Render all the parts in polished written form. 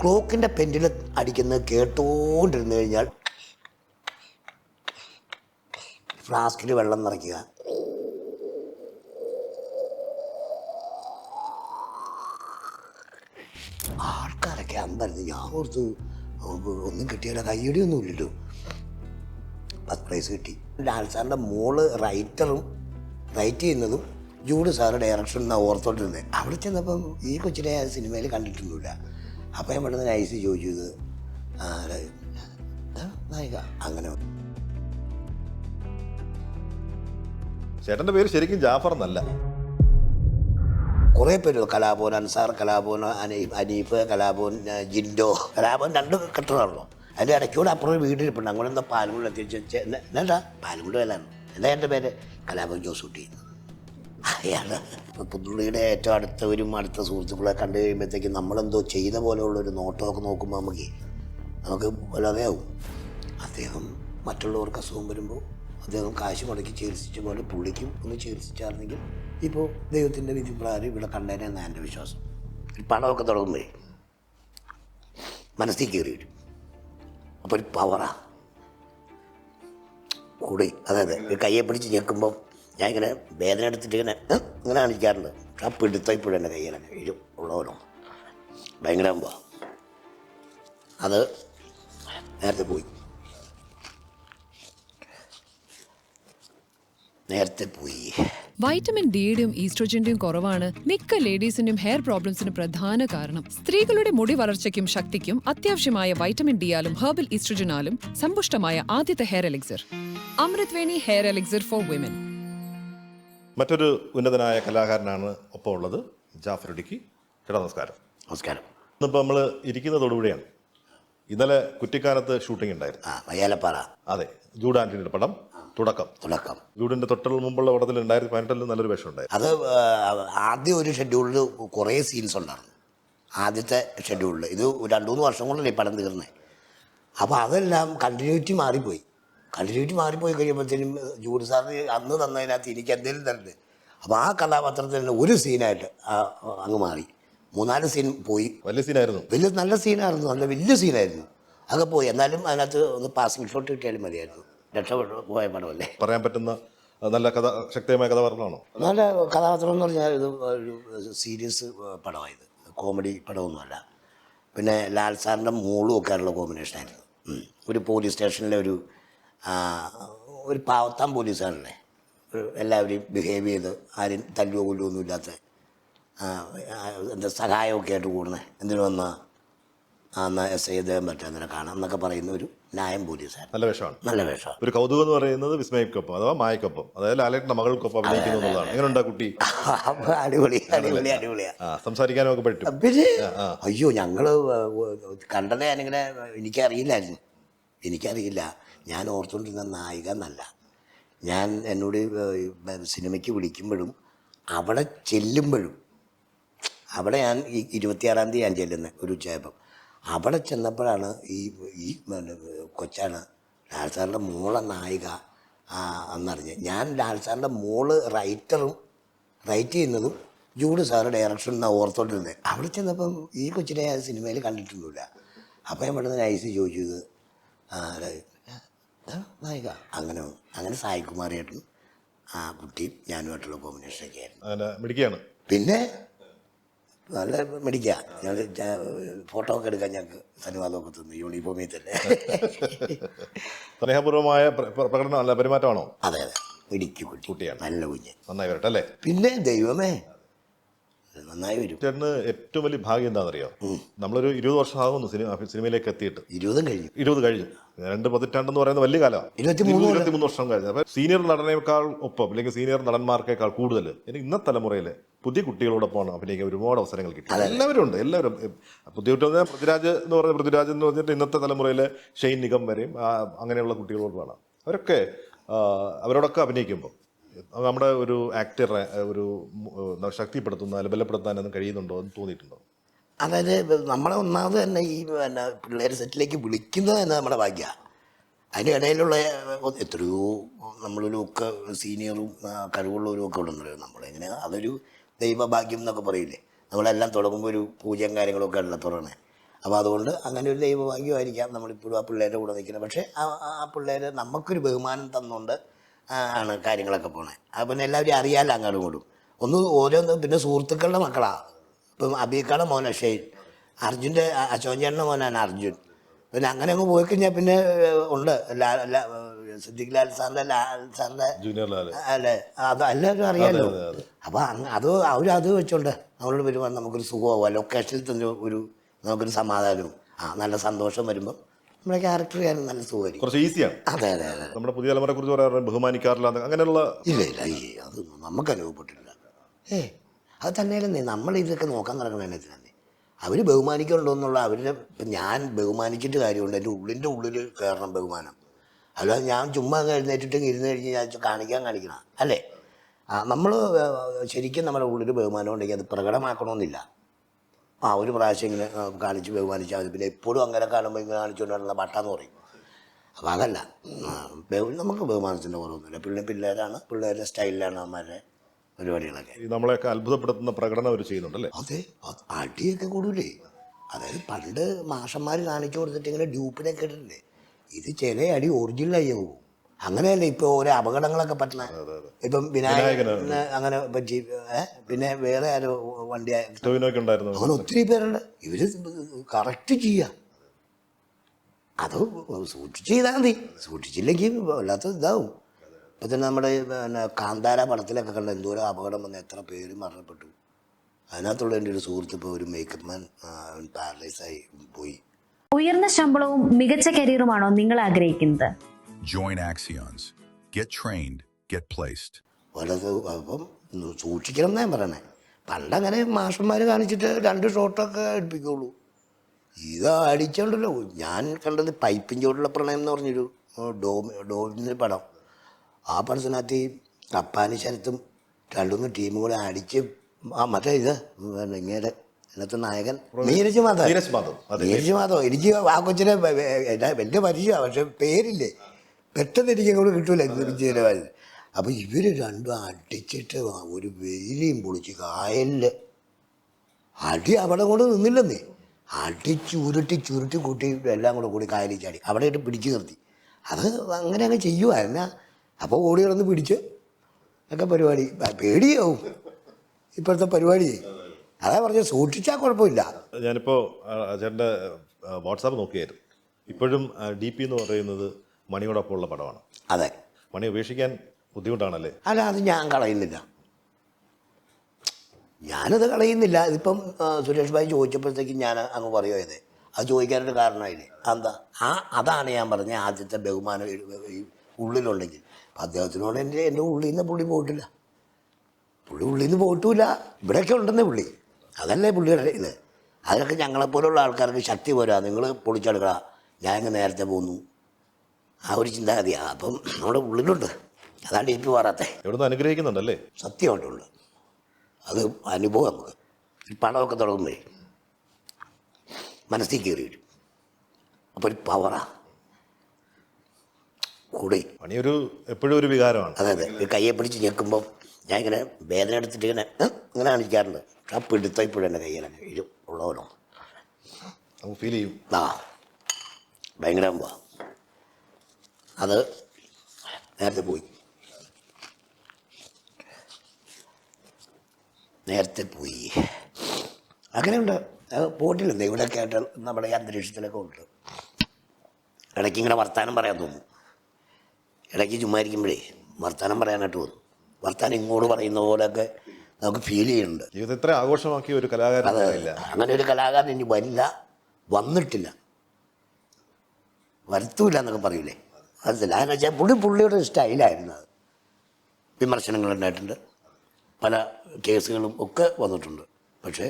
ക്ലോക്കിൻ്റെ പെൻഡിൽ അടിക്കുന്നത് കേട്ടുകൊണ്ടിരുന്നു കഴിഞ്ഞാൽ ഫ്ലാസ്കിൽ വെള്ളം നിറയ്ക്കുക, ആൾക്കാരൊക്കെ അന്നായിരുന്നു. ഞാൻ ഓർത്ത് ഒന്നും കിട്ടിയാലോ, കയ്യടിയൊന്നും ഇല്ലല്ലോ. ഫസ്റ്റ് പ്രൈസ് കിട്ടി. ലാൽ സാറിൻ്റെ മോള് റൈറ്റ് ചെയ്യുന്നതും ജൂഡ് സാറ് ഡയറക്ഷൻ എന്നാണ് ഓർത്തോണ്ടിരുന്നത്. അവിടെ ചെന്നപ്പം ഈ കൊച്ചിനെ സിനിമയിൽ കണ്ടിട്ടൊന്നുമില്ല. അപ്പം ഞാൻ പെട്ടെന്ന് നൈസ് ചോദിച്ചു, ഇത് നായിക. അങ്ങനെ ചേട്ടൻ്റെ പേര് ശരിക്കും ജാഫർ എന്നല്ല. കുറേ പേര്, കലാഭവൻ അൻസാർ, കലാഭവൻ അനീഫ്, കലാഭവൻ ജിൻഡോ. കലാഭവൻ 2 കെട്ടറാണല്ലോ. അതിൻ്റെ ഇടയ്ക്കൂടെ അപ്പുറം വീട്ടിലിപ്പുണ്ട്. അങ്ങനെ എന്താ പാലമുണ്ട് എത്തിച്ച് എന്നാ പാലമുണ്ട് വേലാണ്. എന്താ എൻ്റെ പേര് കലാഭവൻ ജോസൂട്ടി. അയാൾ പുതുള്ളിയുടെ ഏറ്റവും അടുത്ത സുഹൃത്തുക്കളെ കണ്ടു കഴിയുമ്പോഴത്തേക്കും നമ്മളെന്തോ ചെയ്ത പോലെയുള്ളൊരു നോട്ടമൊക്കെ നോക്കുമ്പോൾ നമുക്ക് വല്ലാതെയാവും. അദ്ദേഹം മറ്റുള്ളവർക്ക് അസുഖം വരുമ്പോൾ അദ്ദേഹം കാശ് മുടക്കി ചികിത്സിച്ച പോലെ പുള്ളിക്കും ഒന്ന് ചികിത്സിച്ചായിരുന്നെങ്കിൽ ഇപ്പോൾ ദൈവത്തിൻ്റെ വിധി പ്രകാരം ഇവിടെ കണ്ടേനെന്നാണ് എൻ്റെ വിശ്വാസം. പണമൊക്കെ തുടങ്ങുമ്പോഴേ മനസ്സിൽ കയറി വരും. അപ്പോൾ ഒരു പവറാ കൂടി. അതെ കയ്യെ പിടിച്ച് ഞെക്കുമ്പം ഞാൻ ഇങ്ങനെ വേദന എടുത്തിട്ട് ഇങ്ങനെ കാണിക്കാറുണ്ട്. ആ പിടുത്തം ഇപ്പോഴും എൻ്റെ കയ്യിലൊക്കെ ഉള്ളവരോ ഭയങ്കര അത് നേരത്തെ പോയി. വൈറ്റമിൻ ഡിയുടെയും ഈസ്ട്രോജന്റെയും കുറവാണ് മിക്ക ലേഡീസിന്റെയും ഹെയർ പ്രോബ്ലംസിന് പ്രധാന കാരണം. സ്ത്രീകളുടെ മുടി വളർച്ചയ്ക്കും ശക്തിക്കും അത്യാവശ്യമായ വൈറ്റമിൻ ഡിയാലും ഹെർബൽ ഈസ്ട്രോജനാലും സമ്പുഷ്ടമായ ആദ്യത്തെ hair elixir Amritveni hair elixir for women. മറ്റൊരു ഉന്നതനായ കലാകാരനാണ് ഒപ്പം ഉള്ളത്, ജാഫർ ഇടുക്കി. ചേട്ടാ നമസ്കാരം. നമസ്കാരം. ഇന്നിപ്പോൾ നമ്മൾ ഇരിക്കുന്നതോടുകൂടിയാണ്. ഇന്നലെ കുറ്റിക്കാനത്ത് ഷൂട്ടിംഗ് ഉണ്ടായിരുന്നു. വയ്യാലപ്പാറ. അതെ, ജൂഡ് ആന്റണിയുടെ പടം തുടക്കം. ജൂഡിന്റെ തൊട്ടുള്ള മുമ്പുള്ള പടത്തിൽ 2018 നല്ലൊരു വേഷം ഉണ്ടായിരുന്നു. അത് ആദ്യം ഒരു ഷെഡ്യൂളിൽ കുറേ സീൻസ് ഉണ്ടായിരുന്നു. ആദ്യത്തെ ഷെഡ്യൂളിൽ ഇത് 2-3 വർഷം കൊണ്ടല്ലേ ഈ പടം തീർന്നത്. അപ്പോൾ അതെല്ലാം കണ്ടിന്യൂറ്റി മാറിപ്പോയി കഴിയുമ്പോഴത്തേനും ജൂഡ് സാറിന് അന്ന് തന്നതിനകത്ത് എനിക്ക് എന്തെങ്കിലും തരണ്ട്. അപ്പോൾ ആ കഥാപാത്രത്തിൽ തന്നെ ഒരു സീനായിട്ട് അങ്ങ് മാറി. 3-4 സീൻ പോയി. വലിയ സീനായിരുന്നു, നല്ല സീനായിരുന്നു, നല്ല വലിയ സീനായിരുന്നു. അതൊക്കെ പോയി. എന്നാലും അതിനകത്ത് ഒന്ന് പാസിംഗ് ഷോട്ട് കിട്ടിയാലും മതിയായിരുന്നു. രക്ഷപ്പെട്ടു പോയ പടമല്ലേ. പറയാൻ പറ്റുന്ന നല്ല ശക്തിയായ കഥാപാത്രമാണോ? നല്ല കഥാപാത്രം എന്ന് പറഞ്ഞാൽ ഇത് ഒരു സീരിയസ് പടമായത്, കോമഡി പടമൊന്നുമല്ല. പിന്നെ ലാൽ സാറിൻ്റെ മോളും ഒക്കെ ഉള്ള കോമ്പിനേഷനായിരുന്നു. ഒരു പോലീസ് സ്റ്റേഷനിലെ ഒരു പാവത്താൻ പോലീസുകാരല്ലേ, എല്ലാവരെയും ബിഹേവ് ചെയ്ത് ആരും തല്ലുവോ കൊല്ലുവൊന്നും ഇല്ലാത്ത എന്താ സഹായമൊക്കെ ആയിട്ട് കൂടുന്നത്. എന്തിനു വന്നാൽ എന്നാൽ എസ് ഐ അദ്ദേഹം പറ്റാൻ കാണാം എന്നൊക്കെ പറയുന്ന ഒരു ന്യായം പോലീസുകാരൻ. നല്ല വേഷമാണ്. ഒരു കൗതുകം എന്ന് പറയുന്നത് വിസ്മയക്കൊപ്പം അഥവാ മായക്കൊപ്പം, അതായത് ലാലേട്ടൻ്റെ മകൾക്കൊപ്പം അഭിനയിക്കുന്നു എന്നുള്ളതാണ്. എങ്ങനെയുണ്ടാ കുട്ടി? അടിപൊളിയാ. സംസാരിക്കാനും ഒക്കെ പറ്റും. പിന്നെ അയ്യോ, ഞങ്ങള് കണ്ടത് എനിക്കറിയില്ല. ഞാൻ ഓർത്തുകൊണ്ടിരുന്ന നായിക എന്നല്ല. ഞാൻ എന്നോട് സിനിമയ്ക്ക് വിളിക്കുമ്പോഴും അവിടെ ചെല്ലുമ്പോഴും, അവിടെ ഞാൻ ഈ 26-ാം തീയതി ഞാൻ ചെല്ലുന്നത് ഒരു ഉച്ചയായപ്പം. അവിടെ ചെന്നപ്പോഴാണ് ഈ കൊച്ചാണ് ലാൽ സാറിൻ്റെ മോളെ നായിക എന്നറിഞ്ഞത്. ഞാൻ ലാൽ സാറിൻ്റെ മോള് റൈറ്റ് ചെയ്യുന്നതും ജൂഡ് സാറ് ഡയറക്ഷൻ എന്നാണ് ഓർത്തോണ്ടിരുന്നത്. അവിടെ ചെന്നപ്പം ഈ കൊച്ചിനെ സിനിമയിൽ കണ്ടിട്ടൊന്നുമില്ല. അപ്പം ഞാൻ പെട്ടെന്ന് നൈസ് ചോദിച്ചു, ഇത് നായിക. അങ്ങനെ സായികുമാറിയായിട്ടും ആ കുട്ടിയും ഞാനുമായിട്ടുള്ള കോമ്പിനേഷനൊക്കെ ആയിരുന്നു. പിന്നെ നല്ല മെഡിക്കുക. ഞങ്ങൾ ഫോട്ടോ ഒക്കെ എടുക്കാൻ ഞങ്ങൾക്ക് സനുവാദമൊക്കെ തന്നു, യൂണിഫോമിൽ തന്നെ. സ്നേഹപൂർവമായ പ്രകടനം അല്ല, പെരുമാറ്റമാണോ? അതെ, മിടിക്ക് കുട്ടിയാണ്, നല്ല കുഞ്ഞ്. നന്നായി വരട്ടെ അല്ലേ? പിന്നെ ദൈവമേ നന്നായി വരും. ചേട്ടന് ഏറ്റവും വലിയ ഭാഗ്യം എന്താണെന്നറിയോ? നമ്മളൊരു 20 വർഷം ആകുന്നു സിനിമയിലേക്ക് എത്തിയിട്ട്. 20 കഴിഞ്ഞു. 2 പതിറ്റാണ്ടെന്ന് പറയുന്നത് വലിയ കാലമാണ്. 23 വർഷം കഴിഞ്ഞു. അപ്പൊ സീനിയർ നടനേക്കാൾ ഒപ്പം അല്ലെങ്കിൽ സീനിയർ നടന്മാർക്കേക്കാൾ കൂടുതൽ ഇന്നത്തെ തലമുറയിലെ പുതിയ കുട്ടികളോടൊപ്പമാണ് അഭിനയിക്കാൻ ഒരുപാട് അവസരങ്ങൾ കിട്ടി. എല്ലാവരും പുതിയ പൃഥ്വിരാജ് എന്ന് പറഞ്ഞിട്ട് ഇന്നത്തെ തലമുറയിലെ ഷെയ്ൻ നിഗം വരെയും അങ്ങനെയുള്ള കുട്ടികളോടാണ്. അവരോടൊക്കെ അഭിനയിക്കുമ്പോൾ നമ്മുടെ ഒരു ആക്ടറെ ഒരു ശക്തിപ്പെടുത്തുന്ന അല്ലെങ്കിൽ ബലപ്പെടുത്താനൊന്നും കഴിയുന്നുണ്ടോ എന്ന് തോന്നിയിട്ടുണ്ടോ? അതായത് നമ്മളെ ഒന്നാമത് തന്നെ ഈ പിള്ളേർ സെറ്റിലേക്ക് വിളിക്കുന്നത് തന്നെ നമ്മുടെ ഭാഗ്യമാണ്. അതിനിടയിലുള്ള എത്രയോ നമ്മളൊരു ഒക്കെ സീനിയറും കഴിവുള്ളവരും ഒക്കെ ഉണ്ടെന്നല്ലോ. നമ്മളെങ്ങനെ അതൊരു ദൈവഭാഗ്യം എന്നൊക്കെ പറയില്ലേ. നമ്മളെല്ലാം തുടങ്ങുമ്പോൾ ഒരു പൂജയും കാര്യങ്ങളൊക്കെ ഉള്ള തുറന്നേ. അപ്പോൾ അതുകൊണ്ട് അങ്ങനെ ഒരു ദൈവഭാഗ്യമായിരിക്കാം നമ്മളിപ്പോഴും ആ പിള്ളേരുടെ കൂടെ നിൽക്കുന്നത്. പക്ഷേ ആ പിള്ളേർ നമുക്കൊരു ബഹുമാനം തന്നുകൊണ്ട് ആണ് കാര്യങ്ങളൊക്കെ പോണേ. അത് പിന്നെ എല്ലാവരും അറിയാമല്ലോ അങ്ങോട്ടും ഇങ്ങോട്ടും. ഓരോന്ന് പിന്നെ സുഹൃത്തുക്കളുടെ മക്കളാണ്. ഇപ്പം അബീക്കാടെ മോനെ ഷെയ്ൻ, അർജുൻ്റെ അശോചേട്ടൻ്റെ മോനാണ് അർജുൻ. പിന്നെ അങ്ങനെ അങ്ങ് പോയി കഴിഞ്ഞാൽ പിന്നെ ഉണ്ട് സിദ്ദിഖ് ലാൽ സാറിൻ്റെ ജൂനിയർ ലാൽ അല്ലേ, അത് എല്ലാവരും അറിയാമല്ലോ. അപ്പോൾ അവരത് വെച്ചോണ്ട് നമ്മളോട് വരുമ്പോൾ നമുക്കൊരു സുഖമാവുക, ലൊക്കേഷനിൽ തന്നെ നമുക്കൊരു സമാധാനവും നല്ല സന്തോഷം വരുമ്പോൾ നമ്മുടെ ക്യാരക്ടർ ചെയ്യാനും നല്ല സുഖമായിരിക്കും. കുറച്ച് ഈസിയാണ്. അതെ. നമ്മുടെ പുതിയ തലമുറയെ കുറിച്ച് പറയാറ് ബഹുമാനിക്കാറില്ല അങ്ങനെയുള്ള. ഇല്ല അതൊന്നും നമുക്ക് അനുഭവപ്പെട്ടില്ല. അത് തന്നെയല്ലേ നമ്മൾ ഇതൊക്കെ നോക്കാൻ നടക്കണതിനകത്ത് അവർ ബഹുമാനിക്കുന്നുണ്ടോ എന്നുള്ള അവരുടെ. ഇപ്പം ഞാൻ ബഹുമാനിച്ചിട്ട് കാര്യമുണ്ട്, എൻ്റെ ഉള്ളിൽ കയറണം ബഹുമാനം. അല്ലാതെ ഞാൻ ചുമ്മാ എഴുന്നേറ്റിട്ട് ഇരുന്ന് കഴിഞ്ഞ് ഞാൻ കാണിക്കണം അല്ലേ. നമ്മൾ ശരിക്കും നമ്മുടെ ഉള്ളിൽ ബഹുമാനം ഉണ്ടെങ്കിൽ അത് പ്രകടമാക്കണമെന്നില്ല. ഒരു പ്രാവശ്യം ഇങ്ങനെ കാണിച്ച് ബഹുമാനിച്ചാൽ മതി. പിന്നെ എപ്പോഴും അങ്ങനെ കാണുമ്പോൾ ഇങ്ങനെ കാണിച്ചുകൊണ്ട് നടന്ന പട്ടാന്ന് പറയും. അപ്പോൾ അതല്ല, നമുക്ക് ബഹുമാനത്തിൻ്റെ കുറവൊന്നുമില്ല. പിള്ളേരാണ്, പിള്ളേരുടെ സ്റ്റൈലിലാണ് അവന്മാരുടെ പരിപാടികളൊക്കെ. നമ്മളെയൊക്കെ അത്ഭുതപ്പെടുത്തുന്ന പ്രകടനം അവർ ചെയ്യുന്നുണ്ടല്ലേ. അതെ, അടിയൊക്കെ കൂടൂലേ. അതായത് പണ്ട് മാഷന്മാർ കാണിച്ചു കൊടുത്തിട്ട് ഇങ്ങനെ ഡ്യൂപ്പിനൊക്കെ ഇട്ടിട്ടില്ലേ, ഇത് ചില അടി ഒറിജിനലായി പോകും. അങ്ങനെയല്ലേ ഇപ്പോൾ ഓരോ അപകടങ്ങളൊക്കെ പറ്റണ. ഇപ്പം വിനായകന് അങ്ങനെ പറ്റി. പിന്നെ വേറെ ആരോ വണ്ടി അങ്ങനെ ഒത്തിരി പേരുണ്ട്. ഇവര് കറക്റ്റ് ചെയ്യുക. അത് സൂക്ഷിച്ച് ചെയ്താൽ മതി, സൂക്ഷിച്ചില്ലെങ്കിൽ വല്ലാത്ത ഇതാവും. ഇപ്പം തന്നെ നമ്മുടെ പിന്നെ കാന്താര പടത്തിലൊക്കെ കണ്ട എന്തോരം അപകടം വന്ന് എത്ര പേര് മരണപ്പെട്ടു. അതിനകത്തുള്ള എൻ്റെ ഒരു സുഹൃത്ത് ഇപ്പോൾ ഒരു മേക്കപ്പ് മാൻ പാരലൈസായി പോയി. ഉയർന്ന ശമ്പളവും മികച്ച കരിയറുമാണോ നിങ്ങൾ ആഗ്രഹിക്കുന്നത്? Join Axions. Get trained, get placed. വലത് അപ്പം സൂക്ഷിക്കണം എന്നാണ് പറയണേ. പണ്ടങ്ങനെ മാഷന്മാർ കാണിച്ചിട്ട് 2 ഷോട്ടൊക്കെ അടുപ്പിക്കുള്ളൂ. ഇത് അടിച്ചോണ്ടല്ലോ. ഞാൻ കണ്ടത് പൈപ്പിൻ ചോട്ടുള്ള പ്രണയം എന്ന് പറഞ്ഞൊരു ഡോമിൻ്റെ പടം. ആ പടത്തിനകത്ത് ഈ കപ്പാനി ശരത്തും 2-3 ടീമും കൂടെ അടിച്ച് മറ്റേ ഇത് ഇങ്ങനെ ഇന്നത്തെ നായകൻ നീരജ് മാധവ്. എനിക്ക് ആ കൊച്ചിനെ വലിയ പരിചയമാണ്, പക്ഷെ പേരില്ലേ, പെട്ടെന്ന് എനിക്ക് അങ്ങോട്ട് കിട്ടൂല വിജയരാജ്. അപ്പോൾ ഇവർ രണ്ടും അടിച്ചിട്ട് ഒരു വെയിലും പൊളിച്ച് കായലിൽ അടി അവിടെ കൊണ്ട് നിന്നില്ലെന്നേ. ചുരുട്ടി കൂട്ടി എല്ലാം കൂടി കായലിൽ ചാടി അവിടെ ഇട്ട് പിടിച്ചു നിർത്തി. അത് അങ്ങനെ അങ്ങ് ചെയ്യുമായിരുന്ന. അപ്പോൾ ഓടി കിടന്ന് പിടിച്ച് ഒക്കെ പരിപാടി. പേടിയാവും ഇപ്പോഴത്തെ പരിപാടി. അതാ പറഞ്ഞ സൂക്ഷിച്ചാൽ കുഴപ്പമില്ല. ഞാനിപ്പോൾ ചേട്ടൻ്റെ വാട്സാപ്പ് നോക്കിയായിരുന്നു. ഇപ്പോഴും DP എന്ന് പറയുന്നത് മണിയോടൊപ്പമുള്ള പടമാണ്. അതെ. മണി ഉപേക്ഷിക്കാൻ ബുദ്ധിമുട്ടാണല്ലേ? അല്ല, അത് ഞാൻ കളയുന്നില്ല, ഞാനത് കളയുന്നില്ല. ഇതിപ്പം സുരേഷ് ഭായി ചോദിച്ചപ്പോഴത്തേക്കും ഞാൻ അങ്ങ് പറയുന്നത് അത് ചോദിക്കാനൊരു കാരണമായില്ലേ. എന്താ അതാണ് ഞാൻ പറഞ്ഞ ആദ്യത്തെ ബഹുമാനം ഉള്ളിലുണ്ടെങ്കിൽ. അപ്പം അദ്ദേഹത്തിനോട് എൻ്റെ ഉള്ളിൽ നിന്ന് പുള്ളി പോയിട്ടില്ല. ഉള്ളിൽ നിന്ന് പോയിട്ടില്ല. ഇവിടെയൊക്കെ ഉണ്ടെന്നേ പുള്ളി. അതല്ലേ പുള്ളിയുടെ ഇത്. അതിനൊക്കെ ഞങ്ങളെപ്പോലുള്ള ആൾക്കാർക്ക് ശക്തി പോരാ, നിങ്ങൾ പൊളിച്ചെടുക്കുക, ഞാൻ ഇങ്ങ് നേരത്തെ പോന്നു, ആ ഒരു ചിന്താഗതിയാണ്. അപ്പം നമ്മുടെ ഉള്ളിലുണ്ട്. അതാണ് DP പറയാത്തേ. എവിടെ നിന്ന് അനുഗ്രഹിക്കുന്നുണ്ടല്ലേ? സത്യമായിട്ടുണ്ട്. അത് അനുഭവം. നമുക്ക് ഈ പടമൊക്കെ തുടങ്ങുമ്പോഴേ മനസ്സിൽ കയറി വരും. അപ്പോൾ ഒരു പവറാ കൂടെ. പണിയൊരു എപ്പോഴും ഒരു വികാരമാണ്. അതെ. കയ്യെ പിടിച്ച് ഞെക്കുമ്പം ഞാൻ ഇങ്ങനെ വേദന എടുത്തിട്ട് ഇങ്ങനെ കാണിക്കാറുണ്ട്. ആ പിടുത്തം ഇപ്പോഴും എൻ്റെ കയ്യിലൊക്കെ ഇത് ഉള്ളവനോ ഫീൽ ചെയ്യും. ഭയങ്കര അത് നേരത്തെ പോയി അങ്ങനെയുണ്ട്. പോയിട്ടില്ല. ഇവിടെയൊക്കെ ആയിട്ട് നമ്മുടെ ഈ അന്തരീക്ഷത്തിലൊക്കെ ഉണ്ട്. ഇടയ്ക്ക് ഇങ്ങനെ വർത്തമാനം പറയാൻ തോന്നും. ഇടയ്ക്ക് ചുമ്മാ ഇരിക്കുമ്പോഴേ വർത്തമാനം പറയാനായിട്ട് തോന്നും. വർത്തമാനം ഇങ്ങോട്ട് പറയുന്ന പോലെയൊക്കെ നമുക്ക് ഫീൽ ചെയ്യുന്നുണ്ട്. ജീവിതം ഇത്ര ആഘോഷമാക്കിയ ഒരു കലാകാരൻ അങ്ങനെ ഒരു കലാകാരൻ ഇനി വന്നിട്ടില്ല, വരുത്തൂല്ല എന്നൊക്കെ പറയൂലേ. വരത്തില്ല. അതെന്ന് വെച്ചാൽ പുള്ളിയുടെ സ്റ്റൈലായിരുന്നു അത്. വിമർശനങ്ങളുണ്ടായിട്ടുണ്ട്, പല കേസുകളും ഒക്കെ വന്നിട്ടുണ്ട്. പക്ഷേ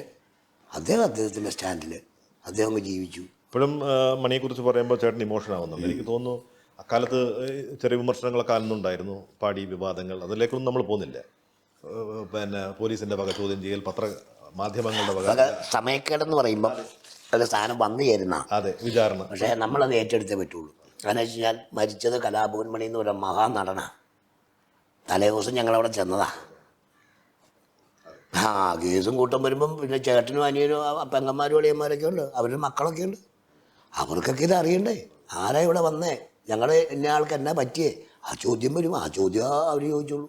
അദ്ദേഹത്തിൻ്റെ സ്റ്റാൻഡിൽ അദ്ദേഹം ജീവിച്ചു. ഇപ്പോഴും മണിയെക്കുറിച്ച് പറയുമ്പോൾ ചേട്ടൻ ഇമോഷൻ ആവുന്നുണ്ട്. എനിക്ക് തോന്നുന്നു അക്കാലത്ത് ചെറിയ വിമർശനങ്ങളൊക്കെ ആകുന്നുണ്ടായിരുന്നു, പാടി വിവാദങ്ങൾ, അതിലേക്കൊന്നും നമ്മൾ പോകുന്നില്ല. പിന്നെ പോലീസിൻ്റെ വക ചോദ്യം ചെയ്യൽ, മാധ്യമങ്ങളുടെ വക സമയക്കേടെന്ന് പറയുമ്പം ഒരു സാധനം വന്നു ചേരുന്ന അതെ വിചാരണ. പക്ഷേ നമ്മളത് ഏറ്റെടുത്തേ പറ്റുള്ളൂ. കാരണം വെച്ച് കഴിഞ്ഞാൽ മരിച്ചത് കലാഭവൻ മണി എന്ന് പറയുന്ന മഹാനടനാണ്. തലേ ദിവസം ഞങ്ങളവിടെ ചെന്നതാ. കേസും കൂട്ടം വരുമ്പം പിന്നെ ചേട്ടനും അനിയനും പെങ്ങന്മാരും അളിയന്മാരൊക്കെ ഉണ്ട്, അവരുടെ മക്കളൊക്കെ ഉണ്ട്. അവർക്കൊക്കെ ഇത് അറിയണ്ടേ, ആരാ ഇവിടെ വന്നേ, ഞങ്ങളുടെ ഇന്ന ആൾക്ക് എന്നാ പറ്റിയേ, ആ ചോദ്യം വരും. ആ ചോദ്യം അവർ ചോദിച്ചോളൂ.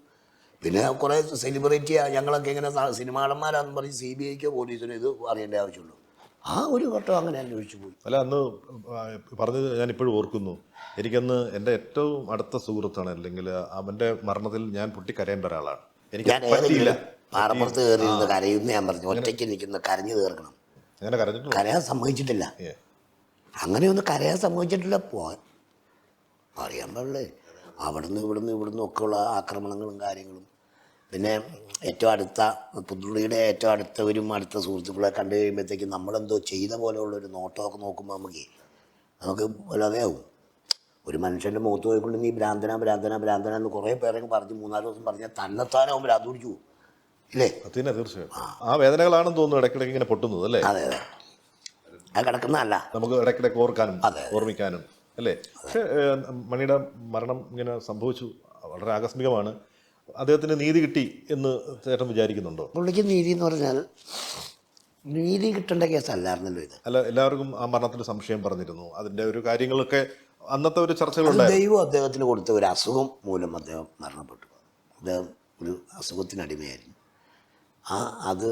പിന്നെ കുറേ സെലിബ്രിറ്റി ഞങ്ങളൊക്കെ ഇങ്ങനെ സിനിമാടന്മാരാണെന്ന് പറഞ്ഞ് CBIക്കോ പോലീസിനോ ഇത് അറിയേണ്ട ആവശ്യമുള്ളൂ. ആ ഒരു ഘട്ടം അങ്ങനെ അന്വേഷിച്ചു പോയി. അല്ല, അന്ന് പറഞ്ഞത് ഞാൻ ഇപ്പോഴും ഓർക്കുന്നു. എനിക്കന്ന് എൻ്റെ ഏറ്റവും അടുത്ത സുഹൃത്താണ്, അല്ലെങ്കിൽ അവൻ്റെ മരണത്തിൽ ഞാൻ പൊട്ടിക്കരയേണ്ട ഒരാളാണ്. എനിക്ക് ഞാൻ പറ്റിയില്ല. പാറപ്പുറത്ത് കയറി നിന്ന് കരയുന്ന ഞാൻ പറഞ്ഞു, ഒറ്റയ്ക്ക് നിൽക്കുന്ന കരഞ്ഞു തീർക്കണം. അങ്ങനെ കരഞ്ഞിട്ടുണ്ട്. കരയാൻ സമ്മതിച്ചിട്ടില്ല. അങ്ങനെയൊന്നും കരയാൻ സമ്മതിച്ചിട്ടില്ല. അറിയാൻ പാടില്ലേ, ഇവിടുന്ന് ഒക്കെയുള്ള ആക്രമണങ്ങളും കാര്യങ്ങളും. പിന്നെ ഏറ്റവും അടുത്ത പുതുള്ളിയുടെ ഏറ്റവും അടുത്തവരും അടുത്ത സുഹൃത്തുക്കളെ കണ്ടു കഴിയുമ്പോഴത്തേക്കും നമ്മളെന്തോ ചെയ്ത പോലെയുള്ളൊരു നോട്ടമൊക്കെ നോക്കുമ്പോൾ നമുക്ക് വല്ലാതെ ആവും. ഒരു മനുഷ്യൻ്റെ മുഖത്ത് പോയിക്കൊണ്ട് നീ ഭ്രാന്തന എന്ന് കുറേ പേരൊക്കെ പറഞ്ഞ് 3-4 ദിവസം പറഞ്ഞാൽ തന്നെത്താനാവും ഭ്രാന്ത് പിടിച്ചു പോകും, ഇല്ലേ? അതിനെ തീർച്ചയായും ആ വേദനകളാണെന്ന് തോന്നുന്നു ഇടയ്ക്കിടയ്ക്ക് ഇങ്ങനെ പൊട്ടുന്നത്, അല്ലേ? അതെ അത് കിടക്കുന്നതല്ല, നമുക്ക് ഇടയ്ക്കിടയ്ക്ക് ഓർക്കാനും ഓർമ്മിക്കാനും, അല്ലേ? പക്ഷേ മണിയുടെ മരണം ഇങ്ങനെ സംഭവിച്ചു, വളരെ ആകസ്മികമാണ്. അദ്ദേഹത്തിന് നീതി കിട്ടി എന്ന് ചേട്ടൻ വിചാരിക്കുന്നുണ്ടോ? പുള്ളിക്ക് നീതി എന്ന് പറഞ്ഞാൽ നീതി കിട്ടേണ്ട കേസല്ലായിരുന്നല്ലോ ഇത്. അല്ല, എല്ലാവർക്കും ആ മരണത്തിന് സംശയം പറഞ്ഞിരുന്നു. അതിൻ്റെ ഒരു കാര്യങ്ങളൊക്കെ അന്നത്തെ ഒരു ചർച്ചകളുണ്ടായിരുന്നു. ദൈവം അദ്ദേഹത്തിന് കൊടുത്ത ഒരു അസുഖം മൂലം അദ്ദേഹം മരണപ്പെട്ടു. അദ്ദേഹം ഒരു അസുഖത്തിനടിമയായിരുന്നു. അത്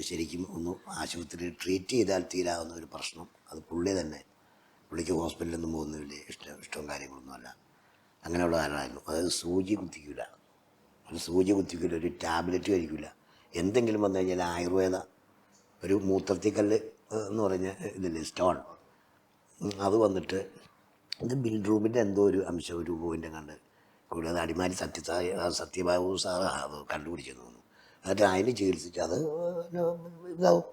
ശരിക്കും ഒന്ന് ആശുപത്രിയിൽ ട്രീറ്റ് ചെയ്താൽ തീരാവുന്ന ഒരു പ്രശ്നം. അത് പുള്ളിക്ക് ഹോസ്പിറ്റലിലൊന്നും പോകുന്നില്ല, ഇഷ്ടവും കാര്യങ്ങളൊന്നുമല്ല. അങ്ങനെയുള്ള ആളായിരുന്നു. അതായത് സൂചി കുത്തിക്കില്ല, ഒരു ടാബ്ലറ്റ് കഴിക്കില്ല. എന്തെങ്കിലും വന്നു കഴിഞ്ഞാൽ ആയുർവേദ ഒരു മൂത്രത്തിക്കല്ല് എന്ന് പറഞ്ഞ ഇതില്ലേ, സ്റ്റോൺ, അത് വന്നിട്ട് ഇത് ബിൽഡ്രൂമിൻ്റെ എന്തോ ഒരു അംശം രൂപത്തിൻ്റെ കണ്ട് കൂടുതൽ അടിമാലി സത്യബാബു സാർ അത് കണ്ടുപിടിച്ചെന്ന് തോന്നുന്നു. എന്നിട്ട് അതിന് ചികിത്സിച്ച് അത് ഇതാവും.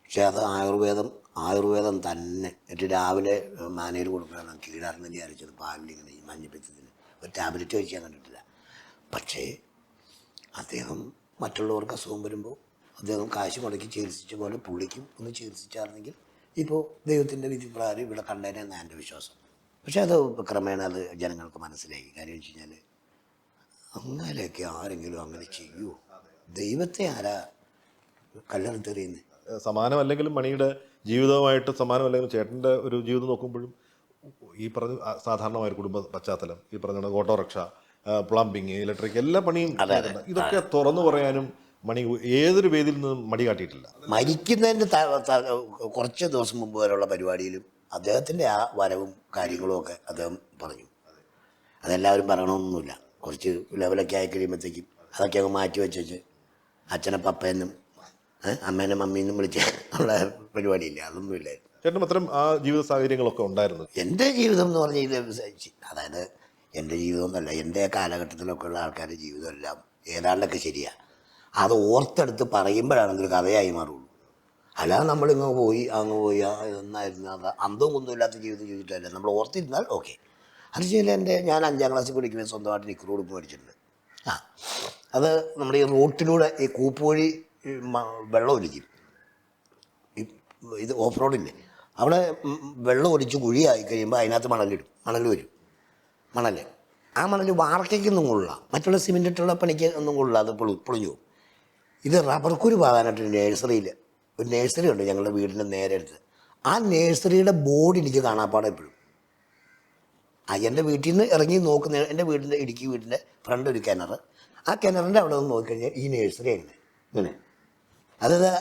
പക്ഷേ അത് ആയുർവേദം തന്നെ. എന്നിട്ട് രാവിലെ മാനേജർ കൊടുക്കുകയാണ് കീഴാർന്നെല്ലി അരച്ചത് പാലിലിങ്ങനെ ഈ മഞ്ഞപ്പിത്തത്തിന് ഒരു ടാബ്ലറ്റ് കഴിക്കാൻ കണ്ടിട്ടില്ല. പക്ഷേ അദ്ദേഹം മറ്റുള്ളവർക്ക് അസുഖം വരുമ്പോൾ അദ്ദേഹം കാശ് മുടക്കി ചികിത്സിച്ച പോലെ പുള്ളിക്കും ഒന്ന് ചികിത്സിച്ചായിരുന്നെങ്കിൽ ഇപ്പോൾ ദൈവത്തിൻ്റെ വിധി പ്രകാരം ഇവിടെ കണ്ടേനെന്നാണ് എൻ്റെ വിശ്വാസം. പക്ഷേ അത് ക്രമേണ അത് ജനങ്ങൾക്ക് മനസ്സിലായി. കാര്യം വെച്ച് കഴിഞ്ഞാൽ അങ്ങനെയൊക്കെ ആരെങ്കിലും അങ്ങനെ ചെയ്യുമോ? ദൈവത്തെ ആരാ കല്ലെടുത്തെറിയുന്നത്? സമാനമല്ലെങ്കിലും മണിയുടെ ജീവിതവുമായിട്ട് സമാനമല്ലെങ്കിലും ചേട്ടൻ്റെ ഒരു ജീവിതം നോക്കുമ്പോഴും ഈ പറഞ്ഞ സാധാരണമായ ഒരു കുടുംബ പശ്ചാത്തലം, ഈ പറഞ്ഞ ഓട്ടോറിക്ഷ, പ്ലംബിങ്, ഇലക്ട്രിക്, എല്ലാ പണിയും ഇതൊക്കെ തുറന്നു പറയാനും മണി ഏതൊരു വേദിയിൽ നിന്നും മടി കാട്ടിയിട്ടില്ല. മരിക്കുന്നതിൻ്റെ കുറച്ച് ദിവസം മുമ്പ് വരെയുള്ള പരിപാടിയിലും അദ്ദേഹത്തിൻ്റെ ആ വരവും കാര്യങ്ങളും ഒക്കെ അദ്ദേഹം പറഞ്ഞു. അതെല്ലാവരും പറയണമെന്നൊന്നുമില്ല. കുറച്ച് ലെവലൊക്കെ ആയി കഴിയുമ്പോഴത്തേക്കും അതൊക്കെ അങ്ങ് മാറ്റി വെച്ച് അച്ഛനെ പപ്പയെന്നും അമ്മേനെ മമ്മീന്നും വിളിച്ച് ഉള്ള പരിപാടിയില്ല, അതൊന്നുമില്ലായിരുന്നു. ചേട്ടനും അത്തരം ആ ജീവിത സാഹചര്യങ്ങളൊക്കെ ഉണ്ടായിരുന്നു. എൻ്റെ ജീവിതം എന്ന് പറഞ്ഞാൽ അതായത് എൻ്റെ ജീവിതം എന്നല്ല, എൻ്റെ കാലഘട്ടത്തിലൊക്കെ ഉള്ള ആൾക്കാരുടെ ജീവിതമെല്ലാം ഏതാണ്ടൊക്കെ ശരിയാണ്. അത് ഓർത്തെടുത്ത് പറയുമ്പോഴാണെങ്കിലും കഥയായി മാറുള്ളൂ. അല്ലാതെ നമ്മളിങ്ങ് പോയി എന്നായിരുന്നു അത് അന്തവും കുന്തമില്ലാത്ത ജീവിതം ജീവിച്ചിട്ടല്ല. നമ്മൾ ഓർത്തിരുന്നാൽ ഓക്കെ. അത് ചെയ്യില്ല. ഞാൻ 5ാം ക്ലാസ്സിൽ പഠിക്കുമ്പോൾ സ്വന്തമായിട്ട് നിക്കർ ഉടുപ്പ് മേടിച്ചിട്ടുണ്ട്. അത് നമ്മുടെ ഈ റോട്ടിലൂടെ ഈ കൂപ്പ് വഴി വെള്ളം ഒലിക്കും. ഇത് ഓഫ് റോഡില്ലേ, അവിടെ വെള്ളം ഒലിച്ച് കുഴിയായി കഴിയുമ്പോൾ അതിനകത്ത് മണൽ വരും. ആ മണൽ വാർക്കയ്ക്കൊന്നും കൊള്ളില്ല, മറ്റുള്ള സിമെൻറ്റിട്ടുള്ള പണിക്ക് ഒന്നും കൊള്ളില്ല, അത് പൊളിഞ്ഞു പോകും. ഇത് റബ്ബർക്കുരു പാകാനായിട്ട് ഒരു നേഴ്സറി ഉണ്ട് ഞങ്ങളുടെ വീടിൻ്റെ നേരെ അടുത്ത്. ആ നേഴ്സറിയുടെ ബോർഡ് എനിക്ക് കാണാപ്പാടെ എപ്പോഴും. എൻ്റെ വീട്ടിൽ നിന്ന് ഇറങ്ങി നോക്കുന്ന എൻ്റെ ഇടുക്കി വീടിൻ്റെ ഫ്രണ്ട് ഒരു കിണർ, ആ കിണറിൻ്റെ അവിടെ നിന്ന് നോക്കിക്കഴിഞ്ഞാൽ ഈ നേഴ്സറി ഇങ്ങനെ അതായത്